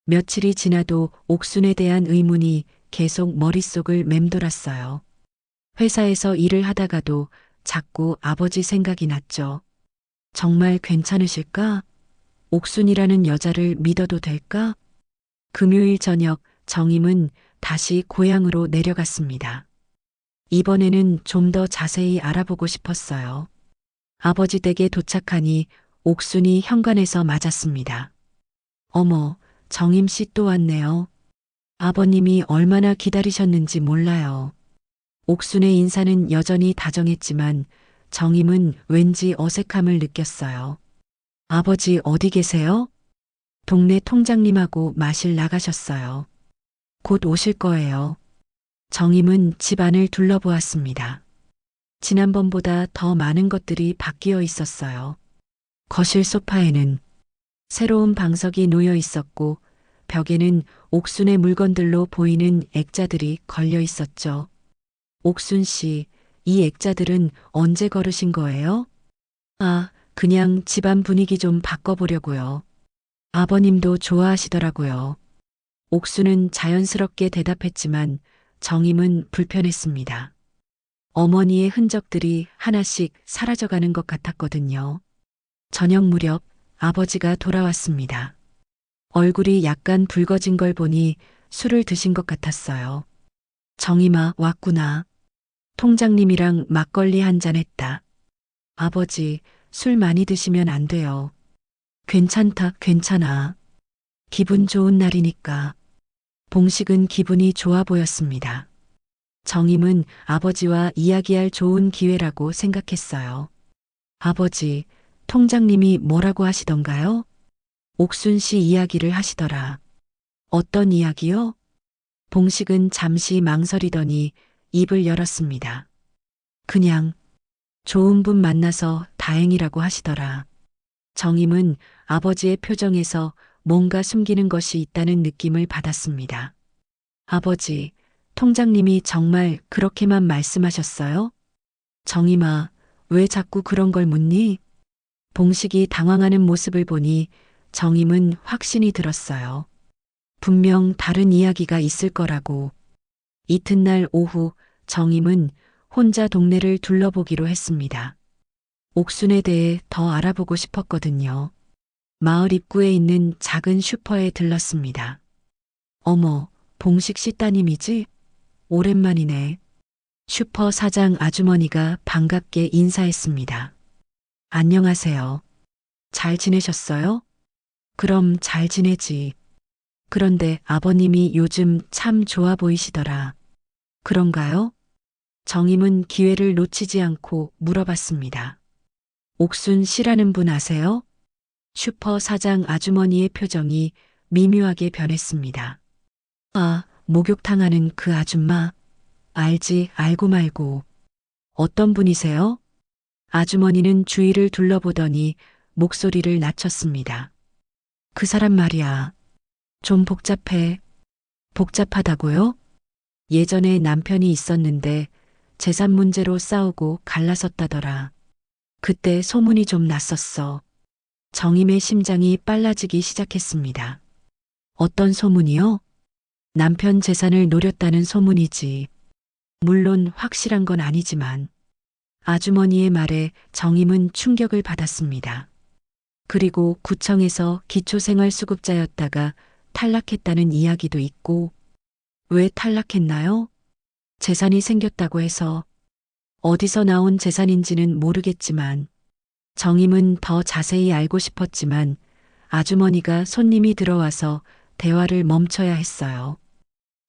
며칠이 지나도 옥순에 대한 의문이 계속 머릿속을 맴돌았어요. 회사에서 일을 하다가도 자꾸 아버지 생각이 났죠. 정말 괜찮으실까? 옥순이라는 여자를 믿어도 될까? 금요일 저녁 정임은 다시 고향으로 내려갔습니다. 이번에는 좀 더 자세히 알아보고 싶었어요. 아버지 댁에 도착하니 옥순이 현관에서 맞았습니다. 어머, 정임 씨 또 왔네요. 아버님이 얼마나 기다리셨는지 몰라요. 옥순의 인사는 여전히 다정했지만 정임은 왠지 어색함을 느꼈어요. 아버지 어디 계세요? 동네 통장님하고 마실 나가셨어요. 곧 오실 거예요. 정임은 집안을 둘러보았습니다. 지난번보다 더 많은 것들이 바뀌어 있었어요. 거실 소파에는 새로운 방석이 놓여 있었고 벽에는 옥순의 물건들로 보이는 액자들이 걸려 있었죠. 옥순 씨, 이 액자들은 언제 걸으신 거예요? 아, 그냥 집안 분위기 좀 바꿔보려고요. 아버님도 좋아하시더라고요. 옥순은 자연스럽게 대답했지만 정임은 불편했습니다. 어머니의 흔적들이 하나씩 사라져가는 것 같았거든요. 저녁 무렵 아버지가 돌아왔습니다. 얼굴이 약간 붉어진 걸 보니 술을 드신 것 같았어요. 정임아, 왔구나. 통장님이랑 막걸리 한 잔 했다. 아버지, 술 많이 드시면 안 돼요. 괜찮다, 괜찮아. 기분 좋은 날이니까. 봉식은 기분이 좋아 보였습니다. 정임은 아버지와 이야기할 좋은 기회라고 생각했어요. 아버지, 통장님이 뭐라고 하시던가요? 옥순 씨 이야기를 하시더라. 어떤 이야기요? 봉식은 잠시 망설이더니 입을 열었습니다. 그냥 좋은 분 만나서 다행이라고 하시더라. 정임은 아버지의 표정에서 뭔가 숨기는 것이 있다는 느낌을 받았습니다. 아버지, 통장님이 정말 그렇게만 말씀하셨어요? 정임아, 왜 자꾸 그런 걸 묻니? 봉식이 당황하는 모습을 보니 정임은 확신이 들었어요. 분명 다른 이야기가 있을 거라고. 이튿날 오후 정임은 혼자 동네를 둘러보기로 했습니다. 옥순에 대해 더 알아보고 싶었거든요. 마을 입구에 있는 작은 슈퍼에 들렀습니다. 어머, 봉식 씨 따님이지? 오랜만이네. 슈퍼 사장 아주머니가 반갑게 인사했습니다. 안녕하세요. 잘 지내셨어요? 그럼 잘 지내지. 그런데 아버님이 요즘 참 좋아 보이시더라. 그런가요? 정임은 기회를 놓치지 않고 물어봤습니다. 옥순 씨라는 분 아세요? 슈퍼 사장 아주머니의 표정이 미묘하게 변했습니다. 아, 목욕탕 하는 그 아줌마. 알지, 알고 말고. 어떤 분이세요? 아주머니는 주위를 둘러보더니 목소리를 낮췄습니다. 그 사람 말이야. 좀 복잡해. 복잡하다고요? 예전에 남편이 있었는데 재산 문제로 싸우고 갈라섰다더라. 그때 소문이 좀 났었어. 정임의 심장이 빨라지기 시작했습니다. 어떤 소문이요? 남편 재산을 노렸다는 소문이지. 물론 확실한 건 아니지만. 아주머니의 말에 정임은 충격을 받았습니다. 그리고 구청에서 기초생활수급자였다가 탈락했다는 이야기도 있고. 왜 탈락했나요? 재산이 생겼다고 해서. 어디서 나온 재산인지는 모르겠지만 정임은 더 자세히 알고 싶었지만 아주머니가 손님이 들어와서 대화를 멈춰야 했어요.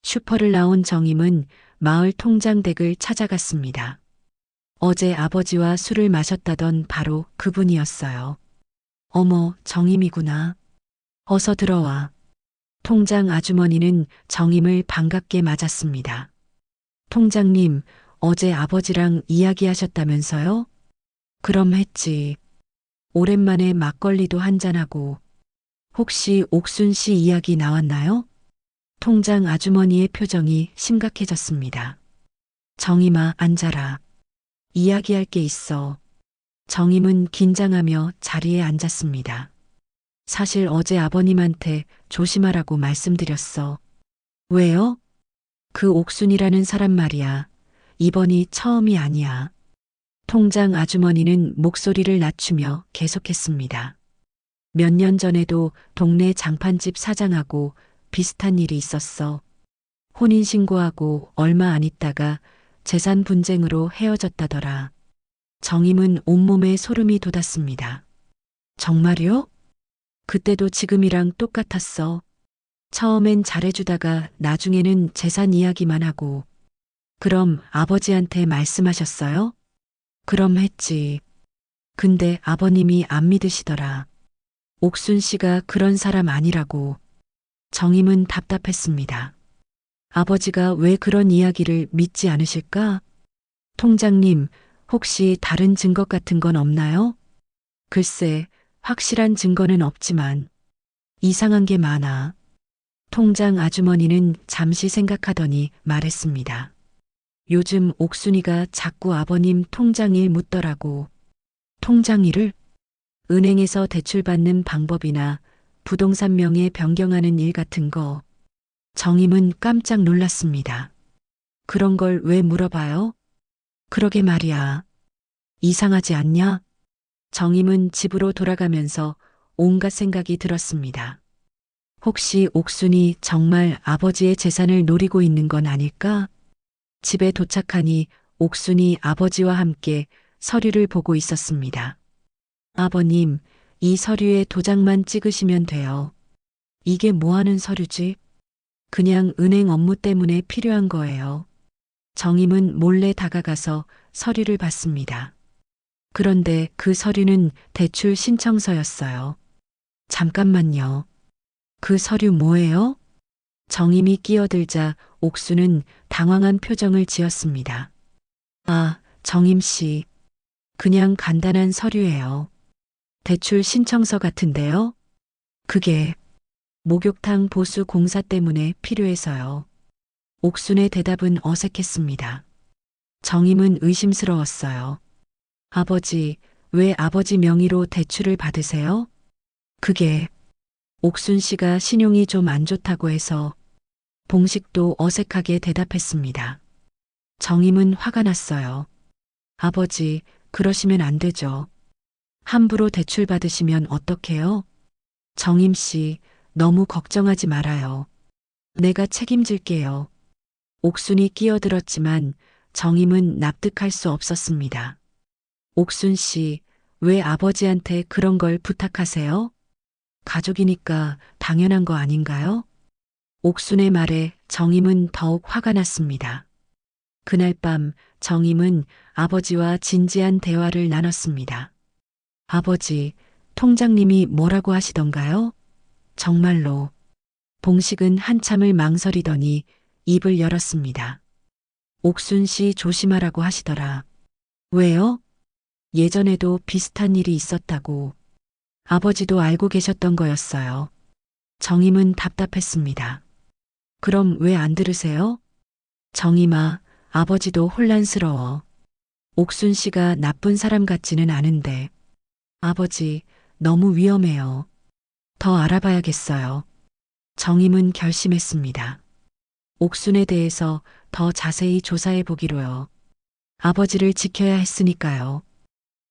슈퍼를 나온 정임은 마을 통장 댁을 찾아갔습니다. 어제 아버지와 술을 마셨다던 바로 그분이었어요. 어머, 정임이구나. 어서 들어와. 통장 아주머니는 정임을 반갑게 맞았습니다. 통장님, 어제 아버지랑 이야기하셨다면서요? 그럼 했지. 오랜만에 막걸리도 한잔하고. 혹시 옥순 씨 이야기 나왔나요? 통장 아주머니의 표정이 심각해졌습니다. 정임아, 앉아라. 이야기할 게 있어. 정임은 긴장하며 자리에 앉았습니다. 사실 어제 아버님한테 조심하라고 말씀드렸어. 왜요? 그 옥순이라는 사람 말이야. 이번이 처음이 아니야. 통장 아주머니는 목소리를 낮추며 계속했습니다. 몇 년 전에도 동네 장판집 사장하고 비슷한 일이 있었어. 혼인신고하고 얼마 안 있다가 재산 분쟁으로 헤어졌다더라. 정임은 온몸에 소름이 돋았습니다. 정말요? 그때도 지금이랑 똑같았어. 처음엔 잘해주다가 나중에는 재산 이야기만 하고. 그럼 아버지한테 말씀하셨어요? 그럼 했지. 근데 아버님이 안 믿으시더라. 옥순 씨가 그런 사람 아니라고. 정임은 답답했습니다. 아버지가 왜 그런 이야기를 믿지 않으실까? 통장님, 혹시 다른 증거 같은 건 없나요? 글쎄, 확실한 증거는 없지만 이상한 게 많아. 통장 아주머니는 잠시 생각하더니 말했습니다. 요즘 옥순이가 자꾸 아버님 통장 일 묻더라고. 통장 일을? 은행에서 대출받는 방법이나 부동산 명의 변경하는 일 같은 거. 정임은 깜짝 놀랐습니다. 그런 걸 왜 물어봐요? 그러게 말이야. 이상하지 않냐? 정임은 집으로 돌아가면서 온갖 생각이 들었습니다. 혹시 옥순이 정말 아버지의 재산을 노리고 있는 건 아닐까? 집에 도착하니 옥순이 아버지와 함께 서류를 보고 있었습니다. 아버님, 이 서류에 도장만 찍으시면 돼요. 이게 뭐 하는 서류지? 그냥 은행 업무 때문에 필요한 거예요. 정임은 몰래 다가가서 서류를 봤습니다. 그런데 그 서류는 대출 신청서였어요. 잠깐만요. 그 서류 뭐예요? 정임이 끼어들자 옥수는 당황한 표정을 지었습니다. 아, 정임 씨. 그냥 간단한 서류예요. 대출 신청서 같은데요? 그게 목욕탕 보수 공사 때문에 필요해서요. 옥순의 대답은 어색했습니다. 정임은 의심스러웠어요. 아버지, 왜 아버지 명의로 대출을 받으세요? 그게 옥순 씨가 신용이 좀 안 좋다고 해서. 봉식도 어색하게 대답했습니다. 정임은 화가 났어요. 아버지, 그러시면 안 되죠. 함부로 대출 받으시면 어떡해요? 정임 씨, 너무 걱정하지 말아요. 내가 책임질게요. 옥순이 끼어들었지만 정임은 납득할 수 없었습니다. 옥순 씨, 왜 아버지한테 그런 걸 부탁하세요? 가족이니까 당연한 거 아닌가요? 옥순의 말에 정임은 더욱 화가 났습니다. 그날 밤 정임은 아버지와 진지한 대화를 나눴습니다. 아버지, 통장님이 뭐라고 하시던가요? 정말로. 봉식은 한참을 망설이더니 입을 열었습니다. 옥순 씨 조심하라고 하시더라. 왜요? 예전에도 비슷한 일이 있었다고. 아버지도 알고 계셨던 거였어요. 정임은 답답했습니다. 그럼 왜 안 들으세요? 정임아, 아버지도 혼란스러워. 옥순 씨가 나쁜 사람 같지는 않은데. 아버지, 너무 위험해요. 더 알아봐야겠어요. 정임은 결심했습니다. 옥순에 대해서 더 자세히 조사해 보기로요. 아버지를 지켜야 했으니까요.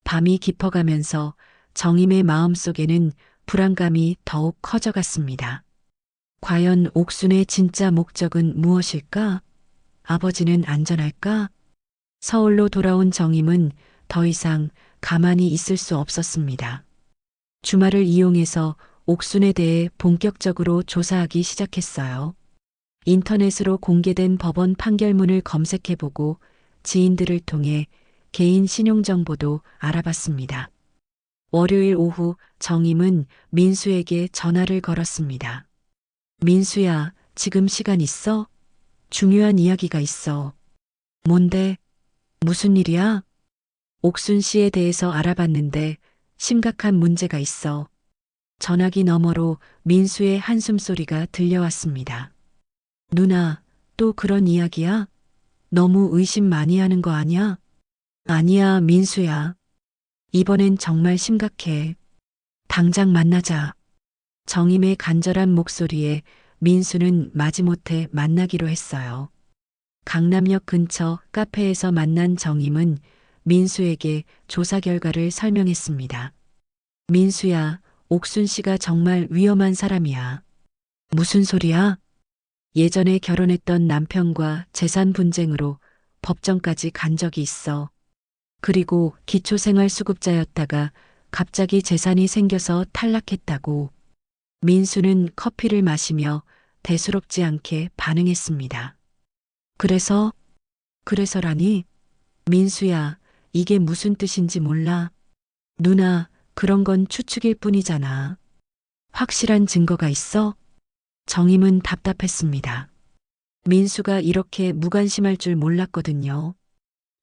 밤이 깊어가면서 정임의 마음속에는 불안감이 더욱 커져갔습니다. 과연 옥순의 진짜 목적은 무엇일까? 아버지는 안전할까? 서울로 돌아온 정임은 더 이상 가만히 있을 수 없었습니다. 주말을 이용해서 옥순에 대해 본격적으로 조사하기 시작했어요. 인터넷으로 공개된 법원 판결문을 검색해보고 지인들을 통해 개인 신용정보도 알아봤습니다. 월요일 오후 정임은 민수에게 전화를 걸었습니다. 민수야, 지금 시간 있어? 중요한 이야기가 있어. 뭔데? 무슨 일이야? 옥순 씨에 대해서 알아봤는데 심각한 문제가 있어. 전화기 너머로 민수의 한숨소리가 들려왔습니다. 누나, 또 그런 이야기야? 너무 의심 많이 하는 거 아니야? 아니야, 민수야. 이번엔 정말 심각해. 당장 만나자. 정임의 간절한 목소리에 민수는 마지못해 만나기로 했어요. 강남역 근처 카페에서 만난 정임은 민수에게 조사 결과를 설명했습니다. 민수야, 옥순 씨가 정말 위험한 사람이야. 무슨 소리야? 예전에 결혼했던 남편과 재산 분쟁으로 법정까지 간 적이 있어. 그리고 기초생활수급자였다가 갑자기 재산이 생겨서 탈락했다고. 민수는 커피를 마시며 대수롭지 않게 반응했습니다. 그래서라니? 민수야, 이게 무슨 뜻인지 몰라. 누나, 그런 건 추측일 뿐이잖아. 확실한 증거가 있어? 정임은 답답했습니다. 민수가 이렇게 무관심할 줄 몰랐거든요.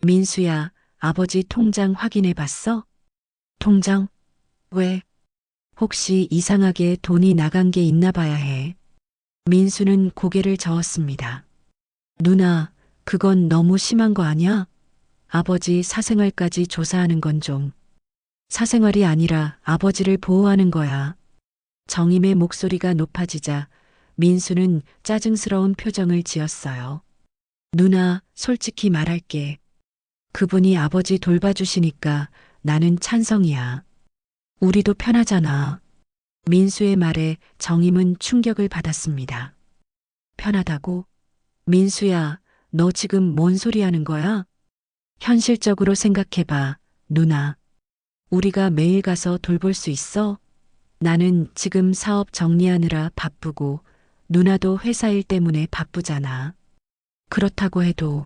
민수야, 아버지 통장 확인해 봤어? 통장? 왜? 혹시 이상하게 돈이 나간 게 있나 봐야 해. 민수는 고개를 저었습니다. 누나, 그건 너무 심한 거 아니야? 아버지 사생활까지 조사하는 건 좀. 사생활이 아니라 아버지를 보호하는 거야. 정임의 목소리가 높아지자 민수는 짜증스러운 표정을 지었어요. 누나, 솔직히 말할게. 그분이 아버지 돌봐주시니까 나는 찬성이야. 우리도 편하잖아. 민수의 말에 정임은 충격을 받았습니다. 편하다고? 민수야, 너 지금 뭔 소리 하는 거야? 현실적으로 생각해봐, 누나. 우리가 매일 가서 돌볼 수 있어? 나는 지금 사업 정리하느라 바쁘고 누나도 회사 일 때문에 바쁘잖아. 그렇다고 해도.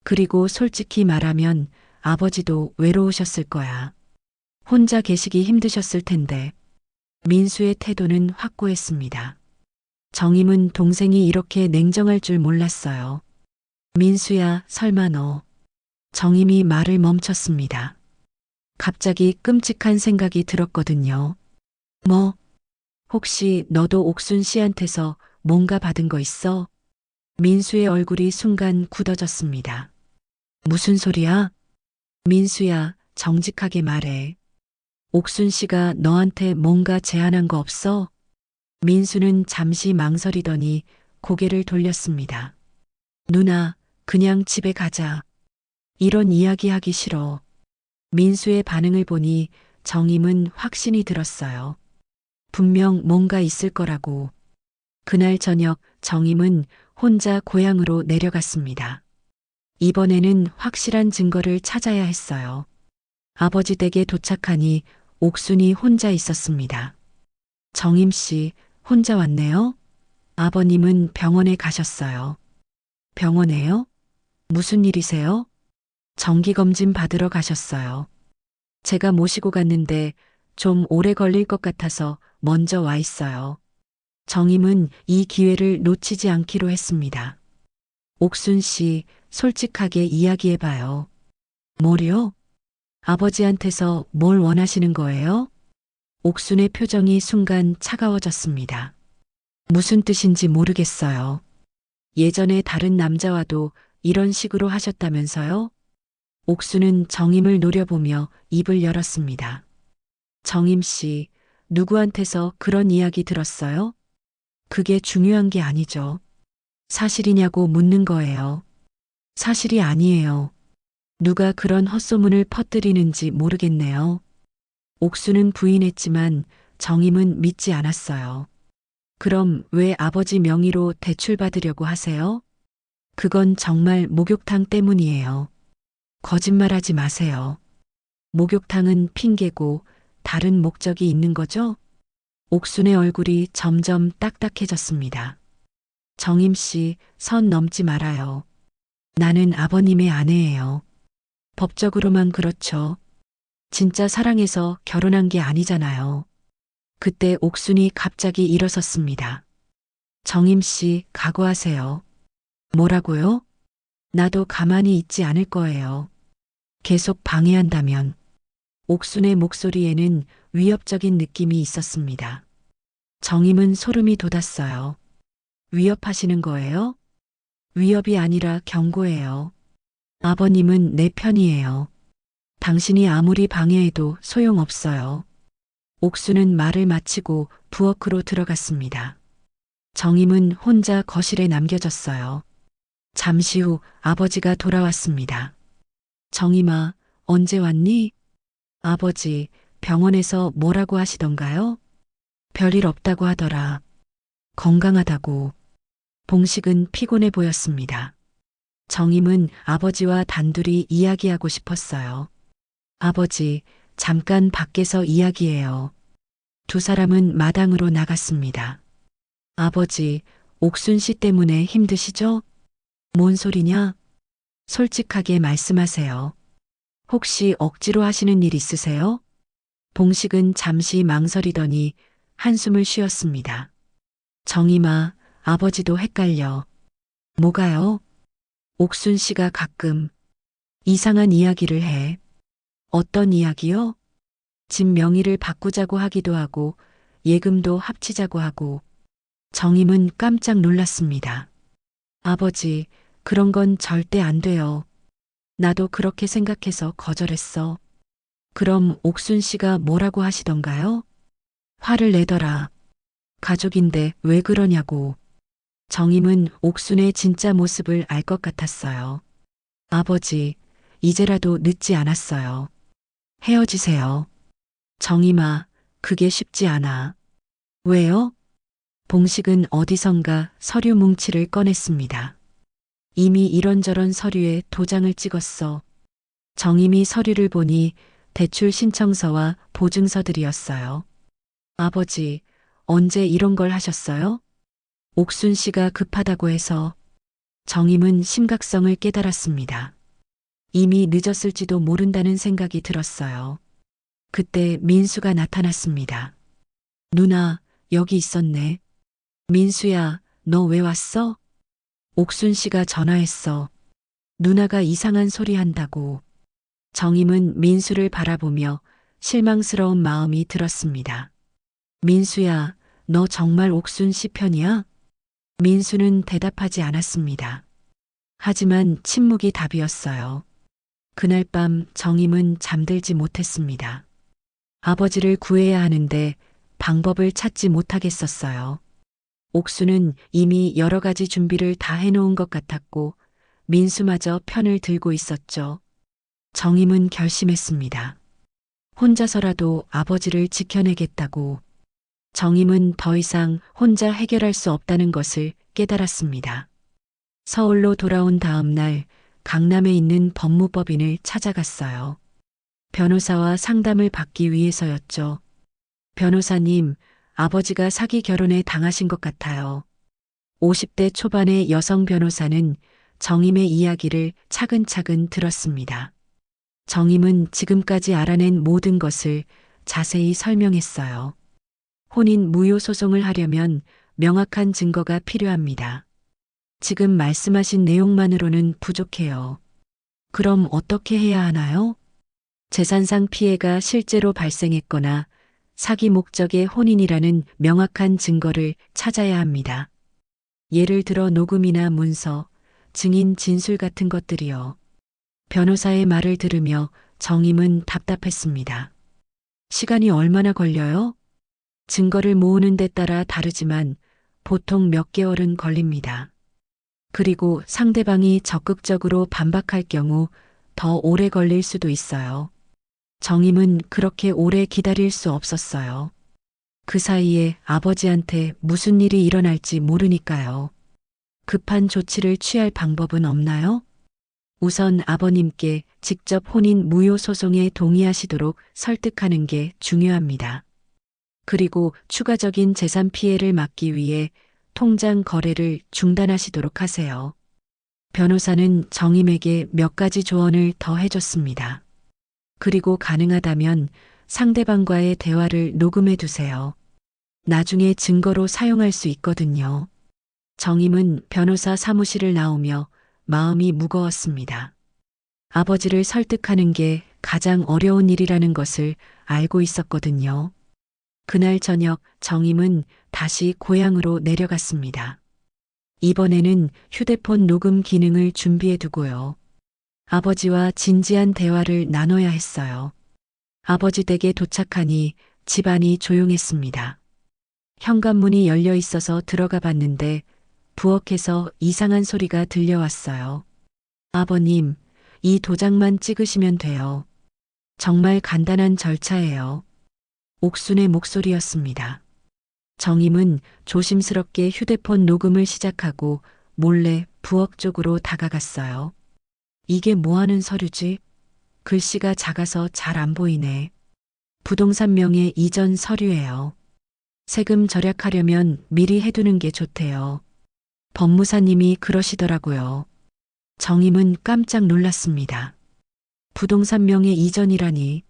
그리고 솔직히 말하면 아버지도 외로우셨을 거야. 혼자 계시기 힘드셨을 텐데. 민수의 태도는 확고했습니다. 정임은 동생이 이렇게 냉정할 줄 몰랐어요. 민수야, 설마 너. 정임이 말을 멈췄습니다. 갑자기 끔찍한 생각이 들었거든요. 뭐? 혹시 너도 옥순 씨한테서 뭔가 받은 거 있어? 민수의 얼굴이 순간 굳어졌습니다. 무슨 소리야? 민수야, 정직하게 말해. 옥순 씨가 너한테 뭔가 제안한 거 없어? 민수는 잠시 망설이더니 고개를 돌렸습니다. 누나, 그냥 집에 가자. 이런 이야기 하기 싫어. 민수의 반응을 보니 정임은 확신이 들었어요. 분명 뭔가 있을 거라고. 그날 저녁 정임은 혼자 고향으로 내려갔습니다. 이번에는 확실한 증거를 찾아야 했어요. 아버지 댁에 도착하니 옥순이 혼자 있었습니다. 정임 씨, 혼자 왔네요? 아버님은 병원에 가셨어요. 병원에요? 무슨 일이세요? 정기검진 받으러 가셨어요. 제가 모시고 갔는데 좀 오래 걸릴 것 같아서 먼저 와 있어요. 정임은 이 기회를 놓치지 않기로 했습니다. 옥순 씨, 솔직하게 이야기해봐요. 뭐요? 아버지한테서 뭘 원하시는 거예요? 옥순의 표정이 순간 차가워졌습니다. 무슨 뜻인지 모르겠어요. 예전에 다른 남자와도 이런 식으로 하셨다면서요? 옥순은 정임을 노려보며 입을 열었습니다. 정임 씨, 누구한테서 그런 이야기 들었어요? 그게 중요한 게 아니죠. 사실이냐고 묻는 거예요. 사실이 아니에요. 누가 그런 헛소문을 퍼뜨리는지 모르겠네요. 옥수는 부인했지만 정임은 믿지 않았어요. 그럼 왜 아버지 명의로 대출받으려고 하세요? 그건 정말 목욕탕 때문이에요. 거짓말하지 마세요. 목욕탕은 핑계고 다른 목적이 있는 거죠? 옥순의 얼굴이 점점 딱딱해졌습니다. 정임 씨, 선 넘지 말아요. 나는 아버님의 아내예요. 법적으로만 그렇죠. 진짜 사랑해서 결혼한 게 아니잖아요. 그때 옥순이 갑자기 일어섰습니다. 정임 씨, 각오하세요. 뭐라고요? 나도 가만히 있지 않을 거예요. 계속 방해한다면. 옥순의 목소리에는 위협적인 느낌이 있었습니다. 정임은 소름이 돋았어요. 위협하시는 거예요? 위협이 아니라 경고예요. 아버님은 내 편이에요. 당신이 아무리 방해해도 소용없어요. 옥수는 말을 마치고 부엌으로 들어갔습니다. 정임은 혼자 거실에 남겨졌어요. 잠시 후 아버지가 돌아왔습니다. 정임아, 언제 왔니? 아버지, 병원에서 뭐라고 하시던가요? 별일 없다고 하더라. 건강하다고. 봉식은 피곤해 보였습니다. 정임은 아버지와 단둘이 이야기하고 싶었어요. 아버지, 잠깐 밖에서 이야기해요. 두 사람은 마당으로 나갔습니다. 아버지, 옥순 씨 때문에 힘드시죠? 뭔 소리냐? 솔직하게 말씀하세요. 혹시 억지로 하시는 일 있으세요? 봉식은 잠시 망설이더니 한숨을 쉬었습니다. 정임아, 아버지도 헷갈려. 뭐가요? 옥순 씨가 가끔 이상한 이야기를 해. 어떤 이야기요? 집 명의를 바꾸자고 하기도 하고 예금도 합치자고 하고. 정임은 깜짝 놀랐습니다. 아버지, 그런 건 절대 안 돼요. 나도 그렇게 생각해서 거절했어. 그럼 옥순 씨가 뭐라고 하시던가요? 화를 내더라. 가족인데 왜 그러냐고. 정임은 옥순의 진짜 모습을 알 것 같았어요. 아버지, 이제라도 늦지 않았어요. 헤어지세요. 정임아, 그게 쉽지 않아. 왜요? 봉식은 어디선가 서류 뭉치를 꺼냈습니다. 이미 이런저런 서류에 도장을 찍었어. 정임이 서류를 보니 대출 신청서와 보증서들이었어요. 아버지, 언제 이런 걸 하셨어요? 옥순 씨가 급하다고 해서. 정임은 심각성을 깨달았습니다. 이미 늦었을지도 모른다는 생각이 들었어요. 그때 민수가 나타났습니다. 누나, 여기 있었네. 민수야, 너 왜 왔어? 옥순 씨가 전화했어. 누나가 이상한 소리 한다고. 정임은 민수를 바라보며 실망스러운 마음이 들었습니다. 민수야, 너 정말 옥순 씨 편이야? 민수는 대답하지 않았습니다. 하지만 침묵이 답이었어요. 그날 밤 정임은 잠들지 못했습니다. 아버지를 구해야 하는데 방법을 찾지 못하겠었어요. 옥수는 이미 여러 가지 준비를 다 해놓은 것 같았고 민수마저 편을 들고 있었죠. 정임은 결심했습니다. 혼자서라도 아버지를 지켜내겠다고. 정임은 더 이상 혼자 해결할 수 없다는 것을 깨달았습니다. 서울로 돌아온 다음 날 강남에 있는 법무법인을 찾아갔어요. 변호사와 상담을 받기 위해서였죠. 변호사님, 아버지가 사기 결혼에 당하신 것 같아요. 50대 초반의 여성 변호사는 정임의 이야기를 차근차근 들었습니다. 정임은 지금까지 알아낸 모든 것을 자세히 설명했어요. 혼인 무효 소송을 하려면 명확한 증거가 필요합니다. 지금 말씀하신 내용만으로는 부족해요. 그럼 어떻게 해야 하나요? 재산상 피해가 실제로 발생했거나 사기 목적의 혼인이라는 명확한 증거를 찾아야 합니다. 예를 들어 녹음이나 문서, 증인 진술 같은 것들이요. 변호사의 말을 들으며 정임은 답답했습니다. 시간이 얼마나 걸려요? 증거를 모으는 데 따라 다르지만 보통 몇 개월은 걸립니다. 그리고 상대방이 적극적으로 반박할 경우 더 오래 걸릴 수도 있어요. 정임은 그렇게 오래 기다릴 수 없었어요. 그 사이에 아버지한테 무슨 일이 일어날지 모르니까요. 급한 조치를 취할 방법은 없나요? 우선 아버님께 직접 혼인 무효 소송에 동의하시도록 설득하는 게 중요합니다. 그리고 추가적인 재산 피해를 막기 위해 통장 거래를 중단하시도록 하세요. 변호사는 정임에게 몇 가지 조언을 더 해줬습니다. 그리고 가능하다면 상대방과의 대화를 녹음해 두세요. 나중에 증거로 사용할 수 있거든요. 정임은 변호사 사무실을 나오며 마음이 무거웠습니다. 아버지를 설득하는 게 가장 어려운 일이라는 것을 알고 있었거든요. 그날 저녁 정임은 다시 고향으로 내려갔습니다. 이번에는 휴대폰 녹음 기능을 준비해 두고요. 아버지와 진지한 대화를 나눠야 했어요. 아버지 댁에 도착하니 집안이 조용했습니다. 현관문이 열려 있어서 들어가 봤는데 부엌에서 이상한 소리가 들려왔어요. 아버님, 이 도장만 찍으시면 돼요. 정말 간단한 절차예요. 옥순의 목소리였습니다. 정임은 조심스럽게 휴대폰 녹음을 시작하고 몰래 부엌 쪽으로 다가갔어요. 이게 뭐하는 서류지? 글씨가 작아서 잘 안 보이네. 부동산 명의 이전 서류예요. 세금 절약하려면 미리 해두는 게 좋대요. 법무사님이 그러시더라고요. 정임은 깜짝 놀랐습니다. 부동산 명의 이전이라니.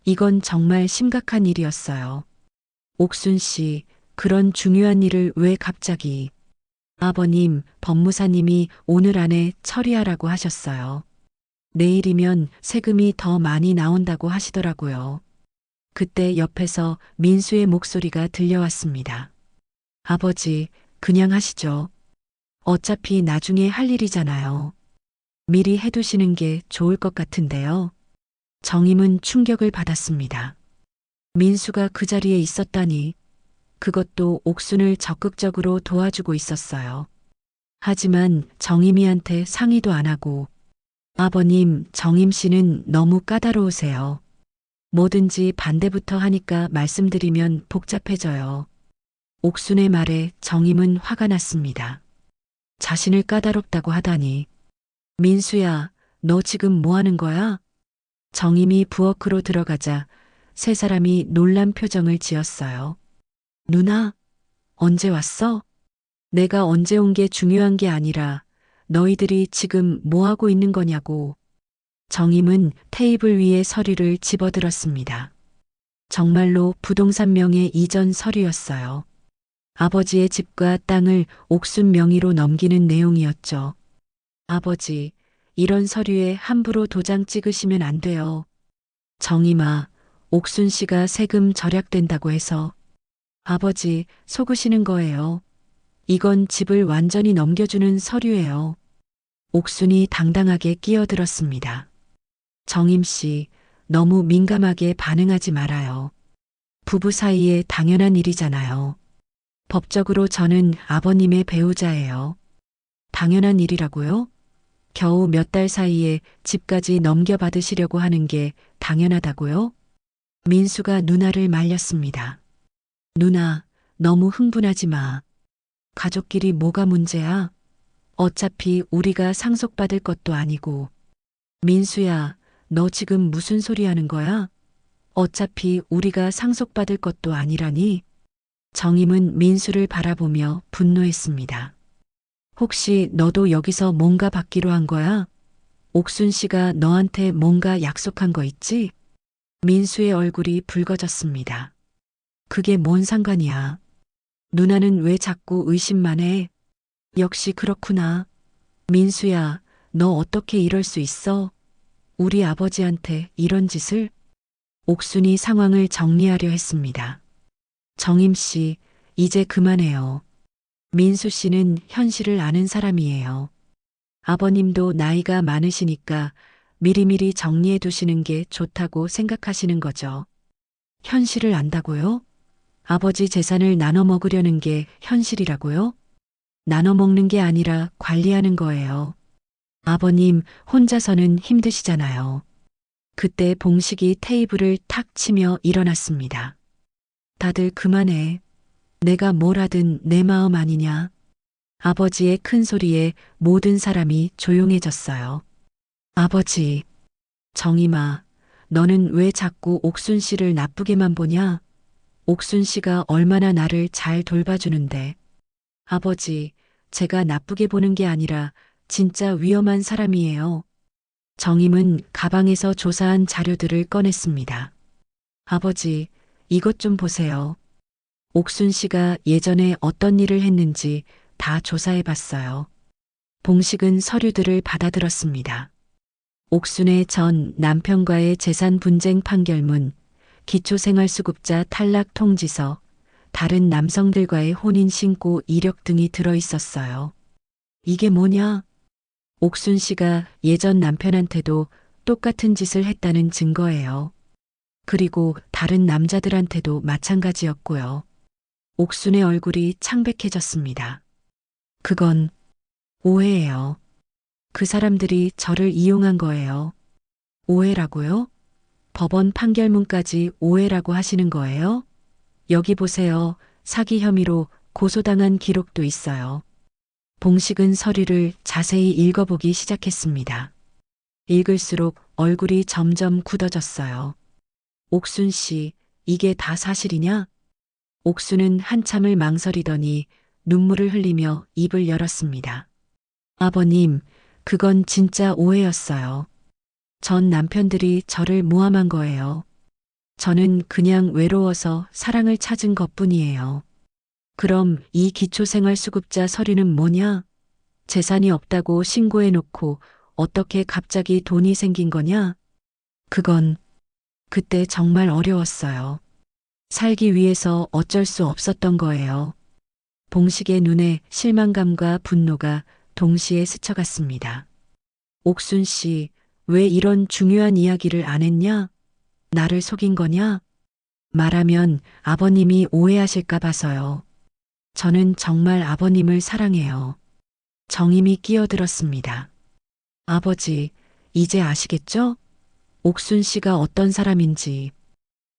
이건 정말 심각한 일이었어요. 옥순 씨, 그런 중요한 일을 왜 갑자기? 아버님, 법무사님이 오늘 안에 처리하라고 하셨어요. 내일이면 세금이 더 많이 나온다고 하시더라고요. 그때 옆에서 민수의 목소리가 들려왔습니다. 아버지, 그냥 하시죠. 어차피 나중에 할 일이잖아요. 미리 해두시는 게 좋을 것 같은데요. 정임은 충격을 받았습니다. 민수가 그 자리에 있었다니. 그것도 옥순을 적극적으로 도와주고 있었어요. 하지만 정임이한테 상의도 안 하고. 아버님, 정임 씨는 너무 까다로우세요. 뭐든지 반대부터 하니까 말씀드리면 복잡해져요. 옥순의 말에 정임은 화가 났습니다. 자신을 까다롭다고 하다니. 민수야, 너 지금 뭐 하는 거야? 정임이 부엌으로 들어가자 세 사람이 놀란 표정을 지었어요. 누나, 언제 왔어? 내가 언제 온 게 중요한 게 아니라 너희들이 지금 뭐 하고 있는 거냐고. 정임은 테이블 위에 서류를 집어들었습니다. 정말로 부동산 명의 이전 서류였어요. 아버지의 집과 땅을 옥순 명의로 넘기는 내용이었죠. 아버지, 이런 서류에 함부로 도장 찍으시면 안 돼요. 정임아, 옥순 씨가 세금 절약된다고 해서. 아버지, 속으시는 거예요. 이건 집을 완전히 넘겨주는 서류예요. 옥순이 당당하게 끼어들었습니다. 정임 씨, 너무 민감하게 반응하지 말아요. 부부 사이에 당연한 일이잖아요. 법적으로 저는 아버님의 배우자예요. 당연한 일이라고요? 겨우 몇 달 사이에 집까지 넘겨받으시려고 하는 게 당연하다고요? 민수가 누나를 말렸습니다. 누나, 너무 흥분하지 마. 가족끼리 뭐가 문제야? 어차피 우리가 상속받을 것도 아니고. 민수야, 너 지금 무슨 소리 하는 거야? 어차피 우리가 상속받을 것도 아니라니? 정임은 민수를 바라보며 분노했습니다. 혹시 너도 여기서 뭔가 받기로 한 거야? 옥순 씨가 너한테 뭔가 약속한 거 있지? 민수의 얼굴이 붉어졌습니다. 그게 뭔 상관이야? 누나는 왜 자꾸 의심만 해? 역시 그렇구나. 민수야, 너 어떻게 이럴 수 있어? 우리 아버지한테 이런 짓을? 옥순이 상황을 정리하려 했습니다. 정임 씨, 이제 그만해요. 민수 씨는 현실을 아는 사람이에요. 아버님도 나이가 많으시니까 미리미리 정리해 두시는 게 좋다고 생각하시는 거죠. 현실을 안다고요? 아버지 재산을 나눠 먹으려는 게 현실이라고요? 나눠 먹는 게 아니라 관리하는 거예요. 아버님 혼자서는 힘드시잖아요. 그때 봉식이 테이블을 탁 치며 일어났습니다. 다들 그만해. 내가 뭘 하든 내 마음 아니냐. 아버지의 큰 소리에 모든 사람이 조용해졌어요. 아버지, 정임아, 너는 왜 자꾸 옥순 씨를 나쁘게만 보냐? 옥순 씨가 얼마나 나를 잘 돌봐주는데. 아버지, 제가 나쁘게 보는 게 아니라 진짜 위험한 사람이에요. 정임은 가방에서 조사한 자료들을 꺼냈습니다. 아버지, 이것 좀 보세요. 옥순 씨가 예전에 어떤 일을 했는지 다 조사해 봤어요. 봉식은 서류들을 받아들었습니다. 옥순의 전 남편과의 재산 분쟁 판결문, 기초생활수급자 탈락 통지서, 다른 남성들과의 혼인 신고 이력 등이 들어 있었어요. 이게 뭐냐? 옥순 씨가 예전 남편한테도 똑같은 짓을 했다는 증거예요. 그리고 다른 남자들한테도 마찬가지였고요. 옥순의 얼굴이 창백해졌습니다. 그건 오해예요. 그 사람들이 저를 이용한 거예요. 오해라고요? 법원 판결문까지 오해라고 하시는 거예요? 여기 보세요. 사기 혐의로 고소당한 기록도 있어요. 봉식은 서류를 자세히 읽어보기 시작했습니다. 읽을수록 얼굴이 점점 굳어졌어요. 옥순 씨, 이게 다 사실이냐? 옥순은 한참을 망설이더니 눈물을 흘리며 입을 열었습니다. 아버님, 그건 진짜 오해였어요. 전 남편들이 저를 모함한 거예요. 저는 그냥 외로워서 사랑을 찾은 것뿐이에요. 그럼 이 기초생활수급자 서류는 뭐냐? 재산이 없다고 신고해놓고 어떻게 갑자기 돈이 생긴 거냐? 그건 그때 정말 어려웠어요. 살기 위해서 어쩔 수 없었던 거예요. 봉식의 눈에 실망감과 분노가 동시에 스쳐갔습니다. 옥순 씨, 왜 이런 중요한 이야기를 안 했냐? 나를 속인 거냐? 말하면 아버님이 오해하실까 봐서요. 저는 정말 아버님을 사랑해요. 정임이 끼어들었습니다. 아버지, 이제 아시겠죠? 옥순 씨가 어떤 사람인지.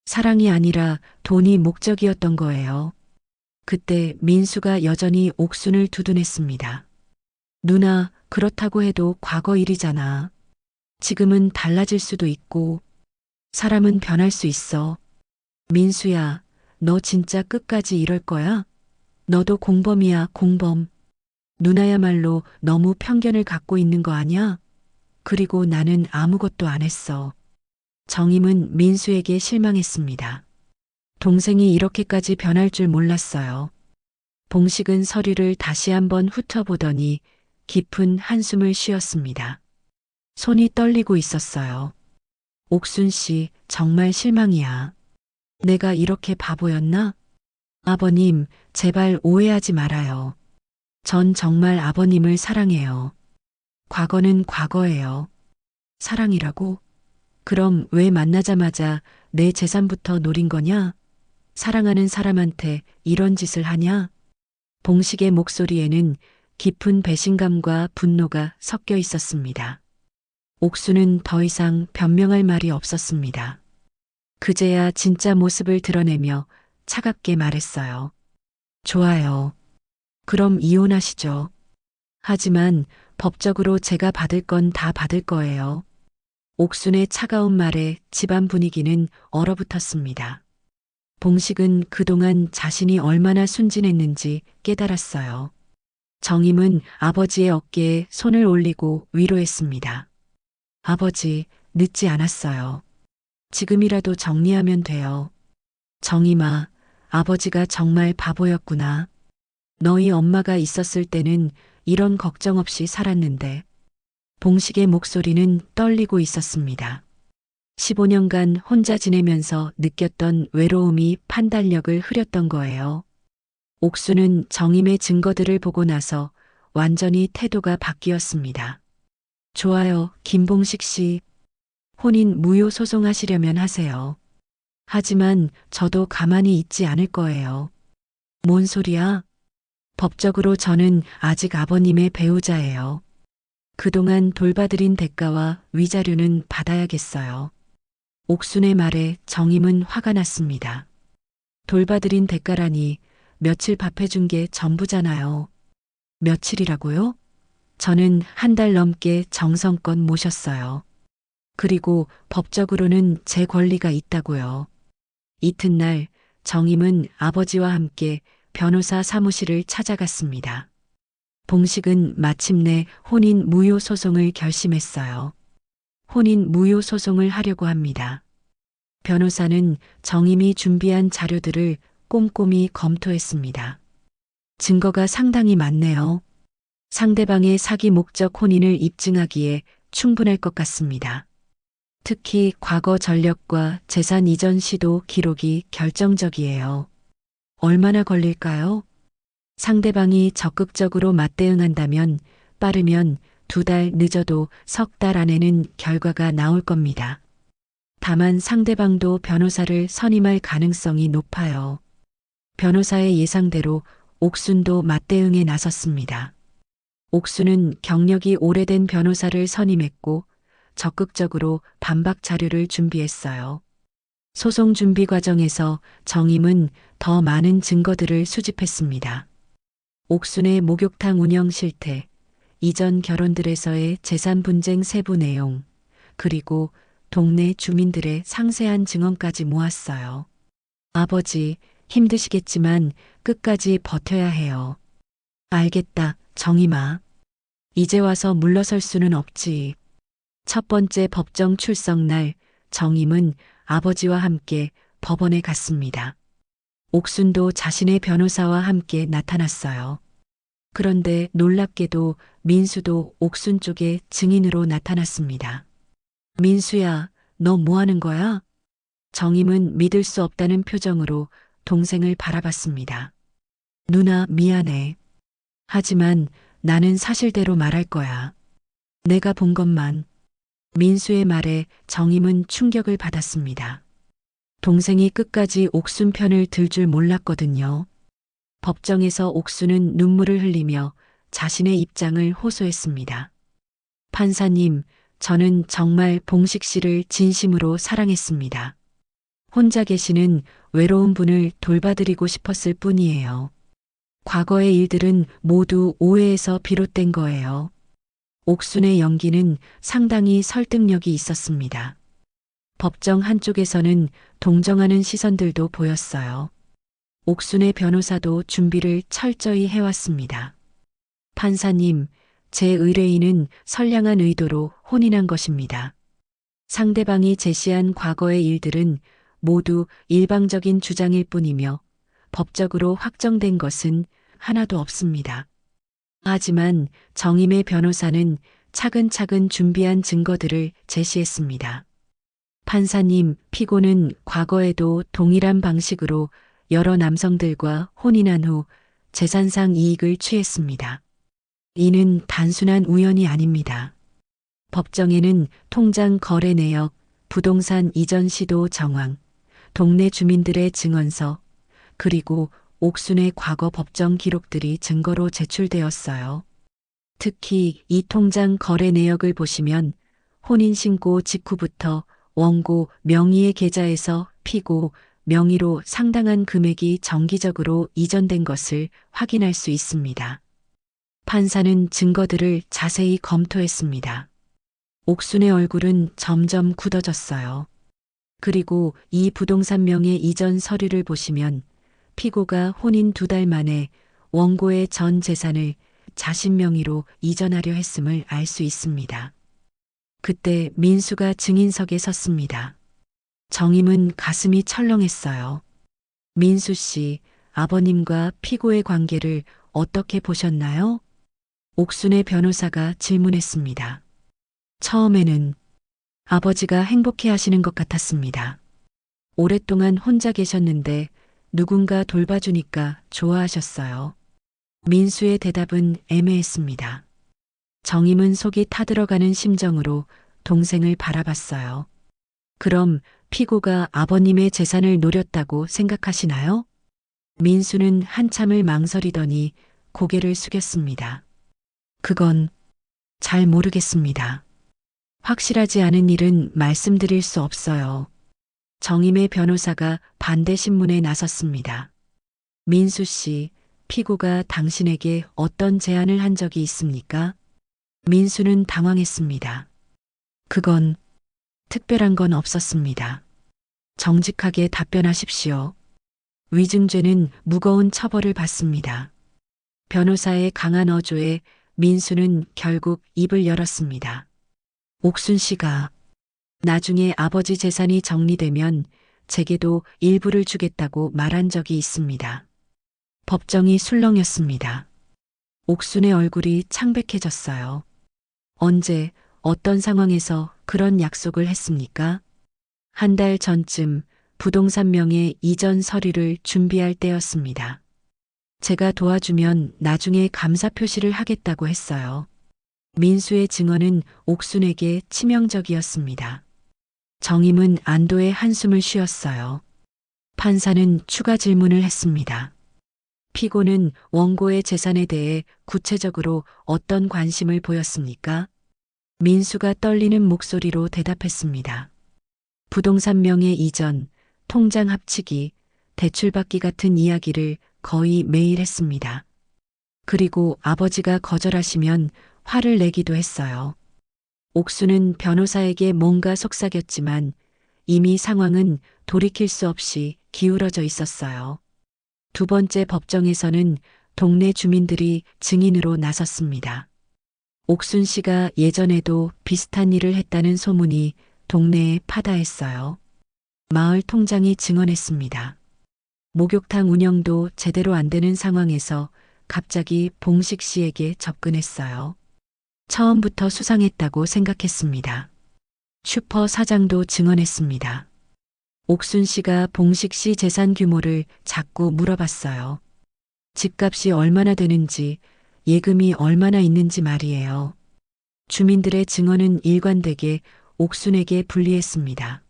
사랑이 아니라 돈이 목적이었던 거예요. 그때 민수가 여전히 옥순을 두둔했습니다. 누나, 그렇다고 해도 과거 일이잖아. 지금은 달라질 수도 있고, 사람은 변할 수 있어. 민수야, 너 진짜 끝까지 이럴 거야? 너도 공범이야, 공범. 누나야말로 너무 편견을 갖고 있는 거 아니야? 그리고 나는 아무것도 안 했어. 정임은 민수에게 실망했습니다. 동생이 이렇게까지 변할 줄 몰랐어요. 봉식은 서류를 다시 한번 훑어보더니 깊은 한숨을 쉬었습니다. 손이 떨리고 있었어요. 옥순 씨, 정말 실망이야. 내가 이렇게 바보였나? 아버님, 제발 오해하지 말아요. 전 정말 아버님을 사랑해요. 과거는 과거예요. 사랑이라고? 그럼 왜 만나자마자 내 재산부터 노린 거냐? 사랑하는 사람한테 이런 짓을 하냐? 봉식의 목소리에는 깊은 배신감과 분노가 섞여 있었습니다. 옥수는 더 이상 변명할 말이 없었습니다. 그제야 진짜 모습을 드러내며 차갑게 말했어요. 좋아요. 그럼 이혼하시죠. 하지만 법적으로 제가 받을 건 다 받을 거예요. 옥순의 차가운 말에 집안 분위기는 얼어붙었습니다. 봉식은 그동안 자신이 얼마나 순진했는지 깨달았어요. 정임은 아버지의 어깨에 손을 올리고 위로했습니다. 아버지, 늦지 않았어요. 지금이라도 정리하면 돼요. 정임아, 아버지가 정말 바보였구나. 너희 엄마가 있었을 때는 이런 걱정 없이 살았는데. 봉식의 목소리는 떨리고 있었습니다. 15년간 혼자 지내면서 느꼈던 외로움이 판단력을 흐렸던 거예요. 옥수는 정임의 증거들을 보고 나서 완전히 태도가 바뀌었습니다. 좋아요, 김봉식 씨. 혼인 무효 소송하시려면 하세요. 하지만 저도 가만히 있지 않을 거예요. 뭔 소리야? 법적으로 저는 아직 아버님의 배우자예요. 그동안 돌봐드린 대가와 위자료는 받아야겠어요. 옥순의 말에 정임은 화가 났습니다. 돌봐드린 대가라니 며칠 밥 해준 게 전부잖아요. 며칠이라고요? 저는 한 달 넘게 정성껏 모셨어요. 그리고 법적으로는 제 권리가 있다고요. 이튿날 정임은 아버지와 함께 변호사 사무실을 찾아갔습니다. 봉식은 마침내 혼인 무효 소송을 결심했어요. 혼인 무효 소송을 하려고 합니다. 변호사는 정임이 준비한 자료들을 꼼꼼히 검토했습니다. 증거가 상당히 많네요. 상대방의 사기 목적 혼인을 입증하기에 충분할 것 같습니다. 특히 과거 전력과 재산 이전 시도 기록이 결정적이에요. 얼마나 걸릴까요? 상대방이 적극적으로 맞대응한다면 빠르면 2달 늦어도 3달 안에는 결과가 나올 겁니다. 다만 상대방도 변호사를 선임할 가능성이 높아요. 변호사의 예상대로 옥순도 맞대응에 나섰습니다. 옥순은 경력이 오래된 변호사를 선임했고 적극적으로 반박 자료를 준비했어요. 소송 준비 과정에서 정임은 더 많은 증거들을 수집했습니다. 옥순의 목욕탕 운영 실태, 이전 결혼들에서의 재산 분쟁 세부 내용, 그리고 동네 주민들의 상세한 증언까지 모았어요. 아버지, 힘드시겠지만 끝까지 버텨야 해요. 알겠다, 정임아. 이제 와서 물러설 수는 없지. 첫 번째 법정 출석 날 정임은 아버지와 함께 법원에 갔습니다. 옥순도 자신의 변호사와 함께 나타났어요. 그런데 놀랍게도 민수도 옥순 쪽에 증인으로 나타났습니다. 민수야, 너 뭐 하는 거야? 정임은 믿을 수 없다는 표정으로 동생을 바라봤습니다. 누나, 미안해. 하지만 나는 사실대로 말할 거야. 내가 본 것만. 민수의 말에 정임은 충격을 받았습니다. 동생이 끝까지 옥순 편을 들 줄 몰랐거든요. 법정에서 옥순은 눈물을 흘리며 자신의 입장을 호소했습니다. 판사님, 저는 정말 봉식 씨를 진심으로 사랑했습니다. 혼자 계시는 외로운 분을 돌봐드리고 싶었을 뿐이에요. 과거의 일들은 모두 오해에서 비롯된 거예요. 옥순의 연기는 상당히 설득력이 있었습니다. 법정 한쪽에서는 동정하는 시선들도 보였어요. 옥순의 변호사도 준비를 철저히 해왔습니다. 판사님, 제 의뢰인은 선량한 의도로 혼인한 것입니다. 상대방이 제시한 과거의 일들은 모두 일방적인 주장일 뿐이며 법적으로 확정된 것은 하나도 없습니다. 하지만 정임의 변호사는 차근차근 준비한 증거들을 제시했습니다. 판사님, 피고는 과거에도 동일한 방식으로 여러 남성들과 혼인한 후 재산상 이익을 취했습니다. 이는 단순한 우연이 아닙니다. 법정에는 통장 거래 내역, 부동산 이전 시도 정황, 동네 주민들의 증언서, 그리고 옥순의 과거 법정 기록들이 증거로 제출되었어요. 특히 이 통장 거래 내역을 보시면 혼인신고 직후부터 원고 명의의 계좌에서 피고 명의로 상당한 금액이 정기적으로 이전된 것을 확인할 수 있습니다. 판사는 증거들을 자세히 검토했습니다. 옥순의 얼굴은 점점 굳어졌어요. 그리고 이 부동산 명의 이전 서류를 보시면 피고가 혼인 2달 만에 원고의 전 재산을 자신 명의로 이전하려 했음을 알 수 있습니다. 그때 민수가 증인석에 섰습니다. 정임은 가슴이 철렁했어요. 민수 씨, 아버님과 피고의 관계를 어떻게 보셨나요? 옥순의 변호사가 질문했습니다. 처음에는 아버지가 행복해 하시는 것 같았습니다. 오랫동안 혼자 계셨는데 누군가 돌봐주니까 좋아하셨어요. 민수의 대답은 애매했습니다. 정임은 속이 타들어가는 심정으로 동생을 바라봤어요. 그럼 피고가 아버님의 재산을 노렸다고 생각하시나요? 민수는 한참을 망설이더니 고개를 숙였습니다. 그건 잘 모르겠습니다. 확실하지 않은 일은 말씀드릴 수 없어요. 정임의 변호사가 반대 신문에 나섰습니다. 민수 씨, 피고가 당신에게 어떤 제안을 한 적이 있습니까? 민수는 당황했습니다. 그건 특별한 건 없었습니다. 정직하게 답변하십시오. 위증죄는 무거운 처벌을 받습니다. 변호사의 강한 어조에 민수는 결국 입을 열었습니다. 옥순 씨가 나중에 아버지 재산이 정리되면 제게도 일부를 주겠다고 말한 적이 있습니다. 법정이 술렁였습니다. 옥순의 얼굴이 창백해졌어요. 언제, 어떤 상황에서 그런 약속을 했습니까? 한 달 전쯤 부동산 명의 이전 서류를 준비할 때였습니다. 제가 도와주면 나중에 감사 표시를 하겠다고 했어요. 민수의 증언은 옥순에게 치명적이었습니다. 정임은 안도의 한숨을 쉬었어요. 판사는 추가 질문을 했습니다. 피고는 원고의 재산에 대해 구체적으로 어떤 관심을 보였습니까? 민수가 떨리는 목소리로 대답했습니다. 부동산 명의 이전, 통장 합치기, 대출받기 같은 이야기를 거의 매일 했습니다. 그리고 아버지가 거절하시면 화를 내기도 했어요. 옥수는 변호사에게 뭔가 속삭였지만 이미 상황은 돌이킬 수 없이 기울어져 있었어요. 두 번째 법정에서는 동네 주민들이 증인으로 나섰습니다. 옥순 씨가 예전에도 비슷한 일을 했다는 소문이 동네에 파다했어요. 마을 통장이 증언했습니다. 목욕탕 운영도 제대로 안 되는 상황에서 갑자기 봉식 씨에게 접근했어요. 처음부터 수상했다고 생각했습니다. 슈퍼 사장도 증언했습니다. 옥순 씨가 봉식 씨 재산 규모를 자꾸 물어봤어요. 집값이 얼마나 되는지, 예금이 얼마나 있는지 말이에요. 주민들의 증언은 일관되게 옥순에게 불리했습니다.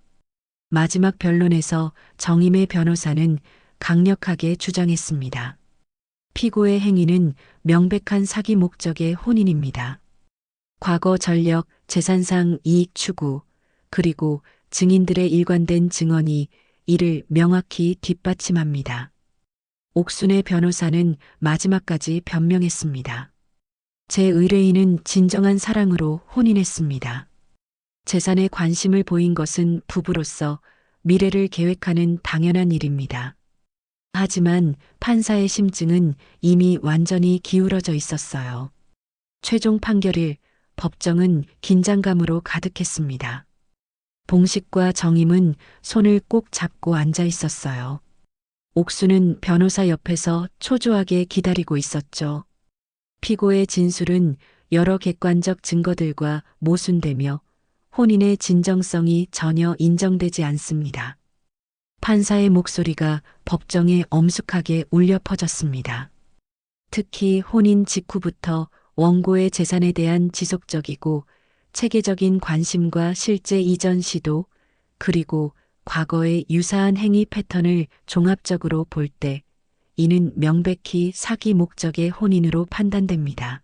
마지막 변론에서 정임의 변호사는 강력하게 주장했습니다. 피고의 행위는 명백한 사기 목적의 혼인입니다. 과거 전력, 재산상 이익 추구, 그리고 증인들의 일관된 증언이 이를 명확히 뒷받침합니다. 옥순의 변호사는 마지막까지 변명했습니다. 제 의뢰인은 진정한 사랑으로 혼인했습니다. 재산에 관심을 보인 것은 부부로서 미래를 계획하는 당연한 일입니다. 하지만 판사의 심증은 이미 완전히 기울어져 있었어요. 최종 판결일 법정은 긴장감으로 가득했습니다. 봉식과 정임은 손을 꼭 잡고 앉아 있었어요. 옥수는 변호사 옆에서 초조하게 기다리고 있었죠. 피고의 진술은 여러 객관적 증거들과 모순되며 혼인의 진정성이 전혀 인정되지 않습니다. 판사의 목소리가 법정에 엄숙하게 울려 퍼졌습니다. 특히 혼인 직후부터 원고의 재산에 대한 지속적이고 체계적인 관심과 실제 이전 시도, 그리고 과거의 유사한 행위 패턴을 종합적으로 볼 때 이는 명백히 사기 목적의 혼인으로 판단됩니다.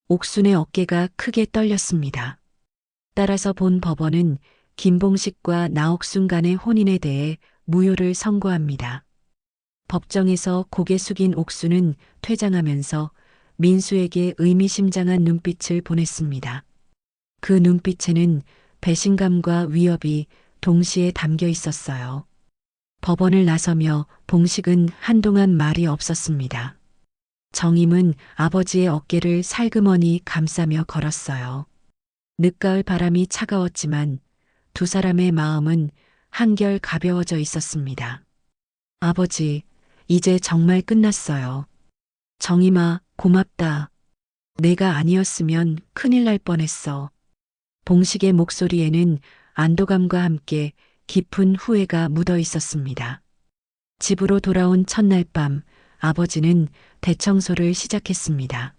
옥순의 어깨가 크게 떨렸습니다. 따라서 본 법원은 김봉식과 나옥순 간의 혼인에 대해 무효를 선고합니다. 법정에서 고개 숙인 옥순은 퇴장하면서 민수에게 의미심장한 눈빛을 보냈습니다. 그 눈빛에는 배신감과 위협이 동시에 담겨 있었어요. 법원을 나서며 봉식은 한동안 말이 없었습니다. 정임은 아버지의 어깨를 살그머니 감싸며 걸었어요. 늦가을 바람이 차가웠지만 두 사람의 마음은 한결 가벼워져 있었습니다. 아버지, 이제 정말 끝났어요. 정임아, 고맙다. 내가 아니었으면 큰일 날 뻔했어. 봉식의 목소리에는 안도감과 함께 깊은 후회가 묻어 있었습니다. 집으로 돌아온 첫날 밤, 아버지는 대청소를 시작했습니다.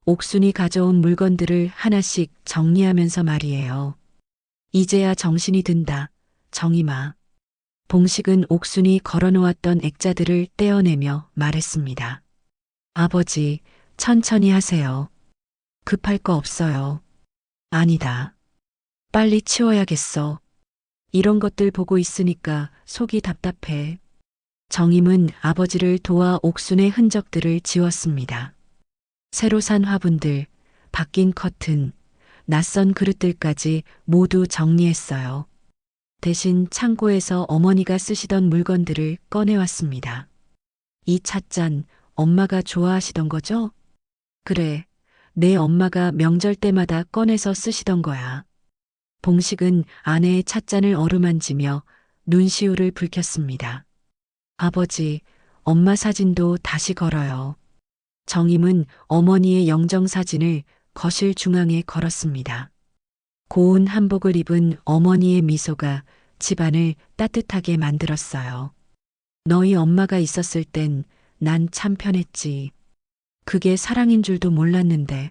옥순이 가져온 물건들을 하나씩 정리하면서 말이에요. 이제야 정신이 든다, 정임아. 봉식은 옥순이 걸어놓았던 액자들을 떼어내며 말했습니다. 아버지, 천천히 하세요. 급할 거 없어요. 아니다. 빨리 치워야겠어. 이런 것들 보고 있으니까 속이 답답해. 정임은 아버지를 도와 옥순의 흔적들을 지웠습니다. 새로 산 화분들, 바뀐 커튼, 낯선 그릇들까지 모두 정리했어요. 대신 창고에서 어머니가 쓰시던 물건들을 꺼내왔습니다. 이 찻잔 엄마가 좋아하시던 거죠? 그래, 내 엄마가 명절 때마다 꺼내서 쓰시던 거야. 봉식은 아내의 찻잔을 어루만지며 눈시울을 붉혔습니다. 아버지, 엄마 사진도 다시 걸어요. 정임은 어머니의 영정사진을 거실 중앙에 걸었습니다. 고운 한복을 입은 어머니의 미소가 집안을 따뜻하게 만들었어요. 너희 엄마가 있었을 땐 난 참 편했지. 그게 사랑인 줄도 몰랐는데.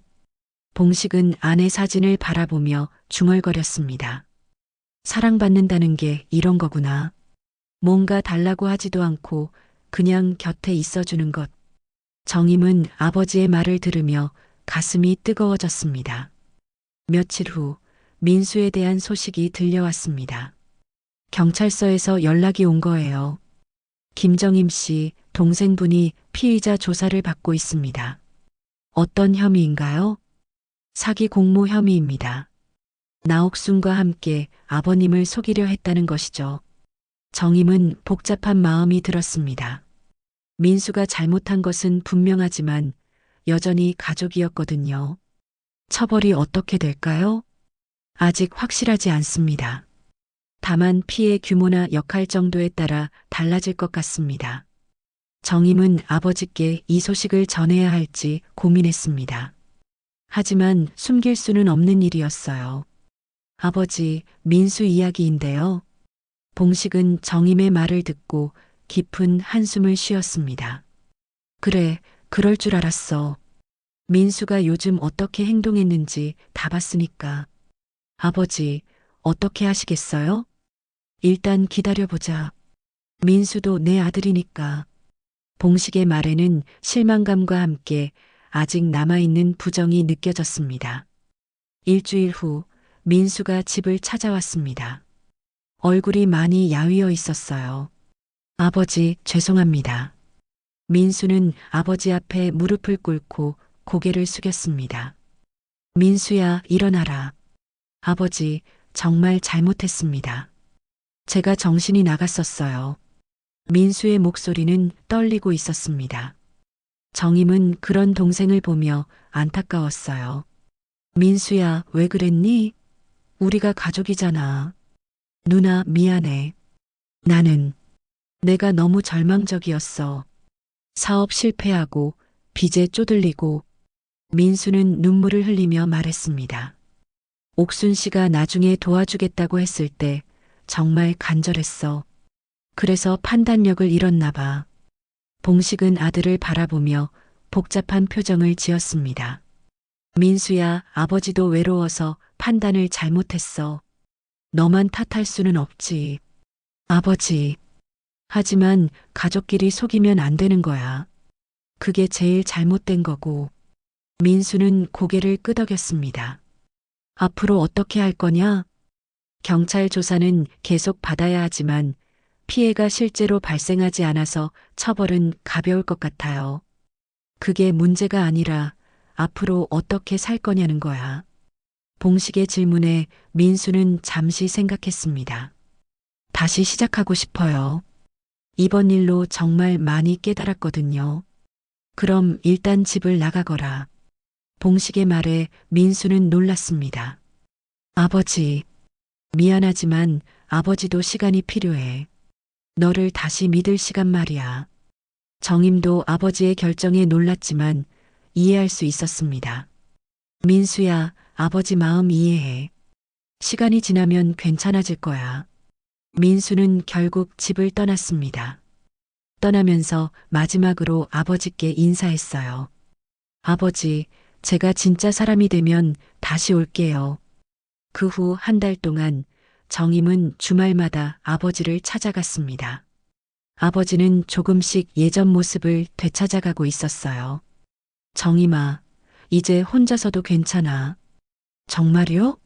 봉식은 아내 사진을 바라보며 중얼거렸습니다. 사랑받는다는 게 이런 거구나. 뭔가 달라고 하지도 않고 그냥 곁에 있어주는 것. 정임은 아버지의 말을 들으며 가슴이 뜨거워졌습니다. 며칠 후 민수에 대한 소식이 들려왔습니다. 경찰서에서 연락이 온 거예요. 김정임 씨 동생분이 피의자 조사를 받고 있습니다. 어떤 혐의인가요? 사기 공모 혐의입니다. 나옥순과 함께 아버님을 속이려 했다는 것이죠. 정임은 복잡한 마음이 들었습니다. 민수가 잘못한 것은 분명하지만 여전히 가족이었거든요. 처벌이 어떻게 될까요? 아직 확실하지 않습니다. 다만 피해 규모나 역할 정도에 따라 달라질 것 같습니다. 정임은 아버지께 이 소식을 전해야 할지 고민했습니다. 하지만 숨길 수는 없는 일이었어요. 아버지, 민수 이야기인데요. 봉식은 정임의 말을 듣고 깊은 한숨을 쉬었습니다. 그래, 그럴 줄 알았어. 민수가 요즘 어떻게 행동했는지 다 봤으니까. 아버지, 어떻게 하시겠어요? 일단 기다려보자. 민수도 내 아들이니까. 봉식의 말에는 실망감과 함께 아직 남아있는 부정이 느껴졌습니다. 일주일 후 민수가 집을 찾아왔습니다. 얼굴이 많이 야위어 있었어요. 아버지, 죄송합니다. 민수는 아버지 앞에 무릎을 꿇고 고개를 숙였습니다. 민수야, 일어나라. 아버지, 정말 잘못했습니다. 제가 정신이 나갔었어요. 민수의 목소리는 떨리고 있었습니다. 정임은 그런 동생을 보며 안타까웠어요. 민수야, 왜 그랬니? 우리가 가족이잖아. 누나, 미안해. 내가 너무 절망적이었어. 사업 실패하고 빚에 쪼들리고. 민수는 눈물을 흘리며 말했습니다. 옥순 씨가 나중에 도와주겠다고 했을 때 정말 간절했어. 그래서 판단력을 잃었나 봐. 봉식은 아들을 바라보며 복잡한 표정을 지었습니다. 민수야, 아버지도 외로워서 판단을 잘못했어. 너만 탓할 수는 없지. 아버지. 하지만 가족끼리 속이면 안 되는 거야. 그게 제일 잘못된 거고. 민수는 고개를 끄덕였습니다. 앞으로 어떻게 할 거냐? 경찰 조사는 계속 받아야 하지만 피해가 실제로 발생하지 않아서 처벌은 가벼울 것 같아요. 그게 문제가 아니라 앞으로 어떻게 살 거냐는 거야. 봉식의 질문에 민수는 잠시 생각했습니다. 다시 시작하고 싶어요. 이번 일로 정말 많이 깨달았거든요. 그럼 일단 집을 나가거라. 봉식의 말에 민수는 놀랐습니다. 아버지, 미안하지만 아버지도 시간이 필요해. 너를 다시 믿을 시간 말이야. 정임도 아버지의 결정에 놀랐지만 이해할 수 있었습니다. 민수야, 아버지 마음 이해해. 시간이 지나면 괜찮아질 거야. 민수는 결국 집을 떠났습니다. 떠나면서 마지막으로 아버지께 인사했어요. 아버지, 제가 진짜 사람이 되면 다시 올게요. 그 후 한 달 동안 정임은 주말마다 아버지를 찾아갔습니다. 아버지는 조금씩 예전 모습을 되찾아가고 있었어요. 정임아, 이제 혼자서도 괜찮아. 정말요?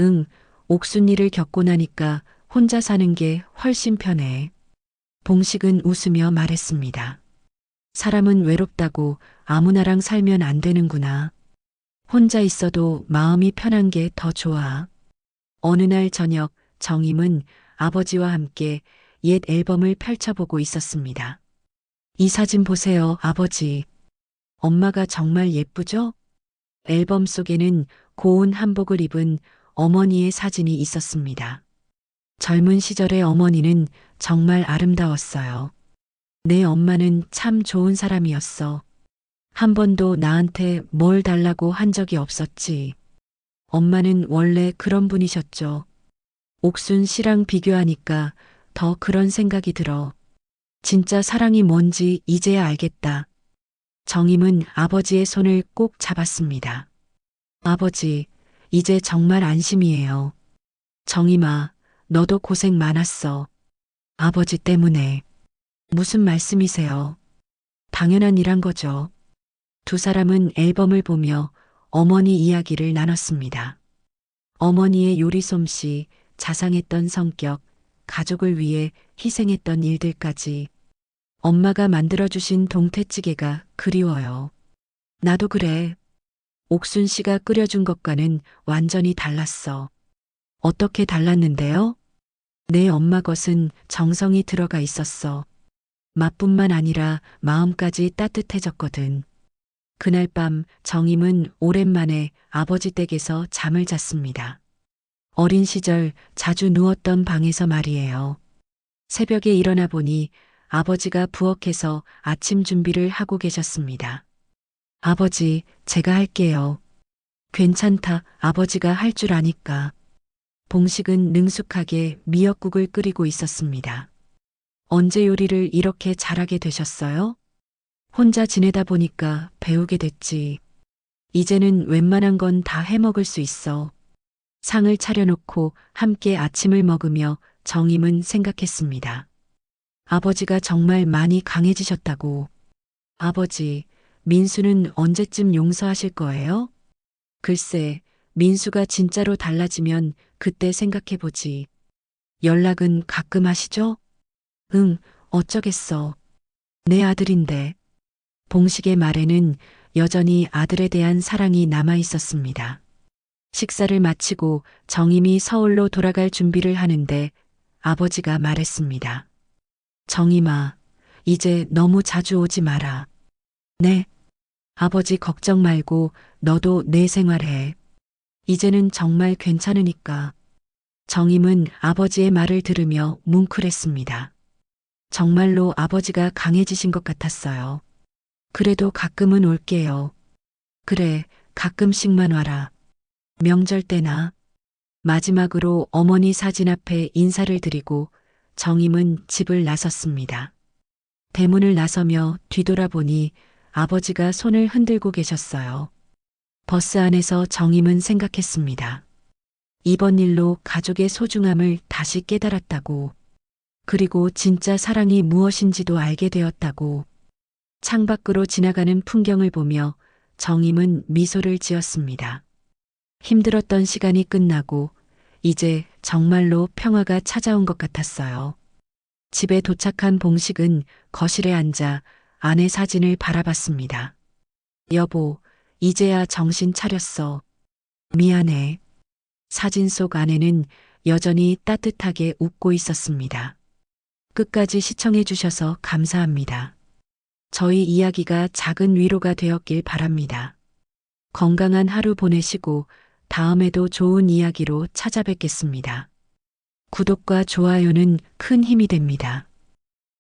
응, 옥순이를 겪고 나니까 혼자 사는 게 훨씬 편해. 봉식은 웃으며 말했습니다. 사람은 외롭다고 아무나랑 살면 안 되는구나. 혼자 있어도 마음이 편한 게 더 좋아. 어느 날 저녁 정임은 아버지와 함께 옛 앨범을 펼쳐보고 있었습니다. 이 사진 보세요, 아버지. 엄마가 정말 예쁘죠? 앨범 속에는 고운 한복을 입은 어머니의 사진이 있었습니다. 젊은 시절의 어머니는 정말 아름다웠어요. 내 엄마는 참 좋은 사람이었어. 한 번도 나한테 뭘 달라고 한 적이 없었지. 엄마는 원래 그런 분이셨죠. 옥순 씨랑 비교하니까 더 그런 생각이 들어. 진짜 사랑이 뭔지 이제야 알겠다. 정임은 아버지의 손을 꼭 잡았습니다. 아버지, 이제 정말 안심이에요. 정임아, 너도 고생 많았어. 아버지 때문에. 무슨 말씀이세요? 당연한 일한 거죠. 두 사람은 앨범을 보며 어머니 이야기를 나눴습니다. 어머니의 요리 솜씨, 자상했던 성격, 가족을 위해 희생했던 일들까지. 엄마가 만들어주신 동태찌개가 그리워요. 나도 그래. 옥순 씨가 끓여준 것과는 완전히 달랐어. 어떻게 달랐는데요? 내 엄마 것은 정성이 들어가 있었어. 맛뿐만 아니라 마음까지 따뜻해졌거든. 그날 밤 정임은 오랜만에 아버지 댁에서 잠을 잤습니다. 어린 시절 자주 누웠던 방에서 말이에요. 새벽에 일어나 보니 아버지가 부엌에서 아침 준비를 하고 계셨습니다. 아버지, 제가 할게요. 괜찮다, 아버지가 할 줄 아니까. 봉식은 능숙하게 미역국을 끓이고 있었습니다. 언제 요리를 이렇게 잘하게 되셨어요? 혼자 지내다 보니까 배우게 됐지. 이제는 웬만한 건 다 해먹을 수 있어. 상을 차려놓고 함께 아침을 먹으며 정임은 생각했습니다. 아버지가 정말 많이 강해지셨다고. 아버지, 민수는 언제쯤 용서하실 거예요? 글쎄, 민수가 진짜로 달라지면 그때 생각해보지. 연락은 가끔 하시죠? 응, 어쩌겠어. 내 아들인데. 봉식의 말에는 여전히 아들에 대한 사랑이 남아 있었습니다. 식사를 마치고 정임이 서울로 돌아갈 준비를 하는데 아버지가 말했습니다. 정임아, 이제 너무 자주 오지 마라. 네. 아버지 걱정 말고 너도 내 생활해. 이제는 정말 괜찮으니까. 정임은 아버지의 말을 들으며 뭉클했습니다. 정말로 아버지가 강해지신 것 같았어요. 그래도 가끔은 올게요. 그래, 가끔씩만 와라. 명절 때나. 마지막으로 어머니 사진 앞에 인사를 드리고 정임은 집을 나섰습니다. 대문을 나서며 뒤돌아보니 아버지가 손을 흔들고 계셨어요. 버스 안에서 정임은 생각했습니다. 이번 일로 가족의 소중함을 다시 깨달았다고. 그리고 진짜 사랑이 무엇인지도 알게 되었다고. 창밖으로 지나가는 풍경을 보며 정임은 미소를 지었습니다. 힘들었던 시간이 끝나고 이제 정말로 평화가 찾아온 것 같았어요. 집에 도착한 봉식은 거실에 앉아 아내 사진을 바라봤습니다. 여보, 이제야 정신 차렸어. 미안해. 사진 속 아내는 여전히 따뜻하게 웃고 있었습니다. 끝까지 시청해 주셔서 감사합니다. 저희 이야기가 작은 위로가 되었길 바랍니다. 건강한 하루 보내시고 다음에도 좋은 이야기로 찾아뵙겠습니다. 구독과 좋아요는 큰 힘이 됩니다.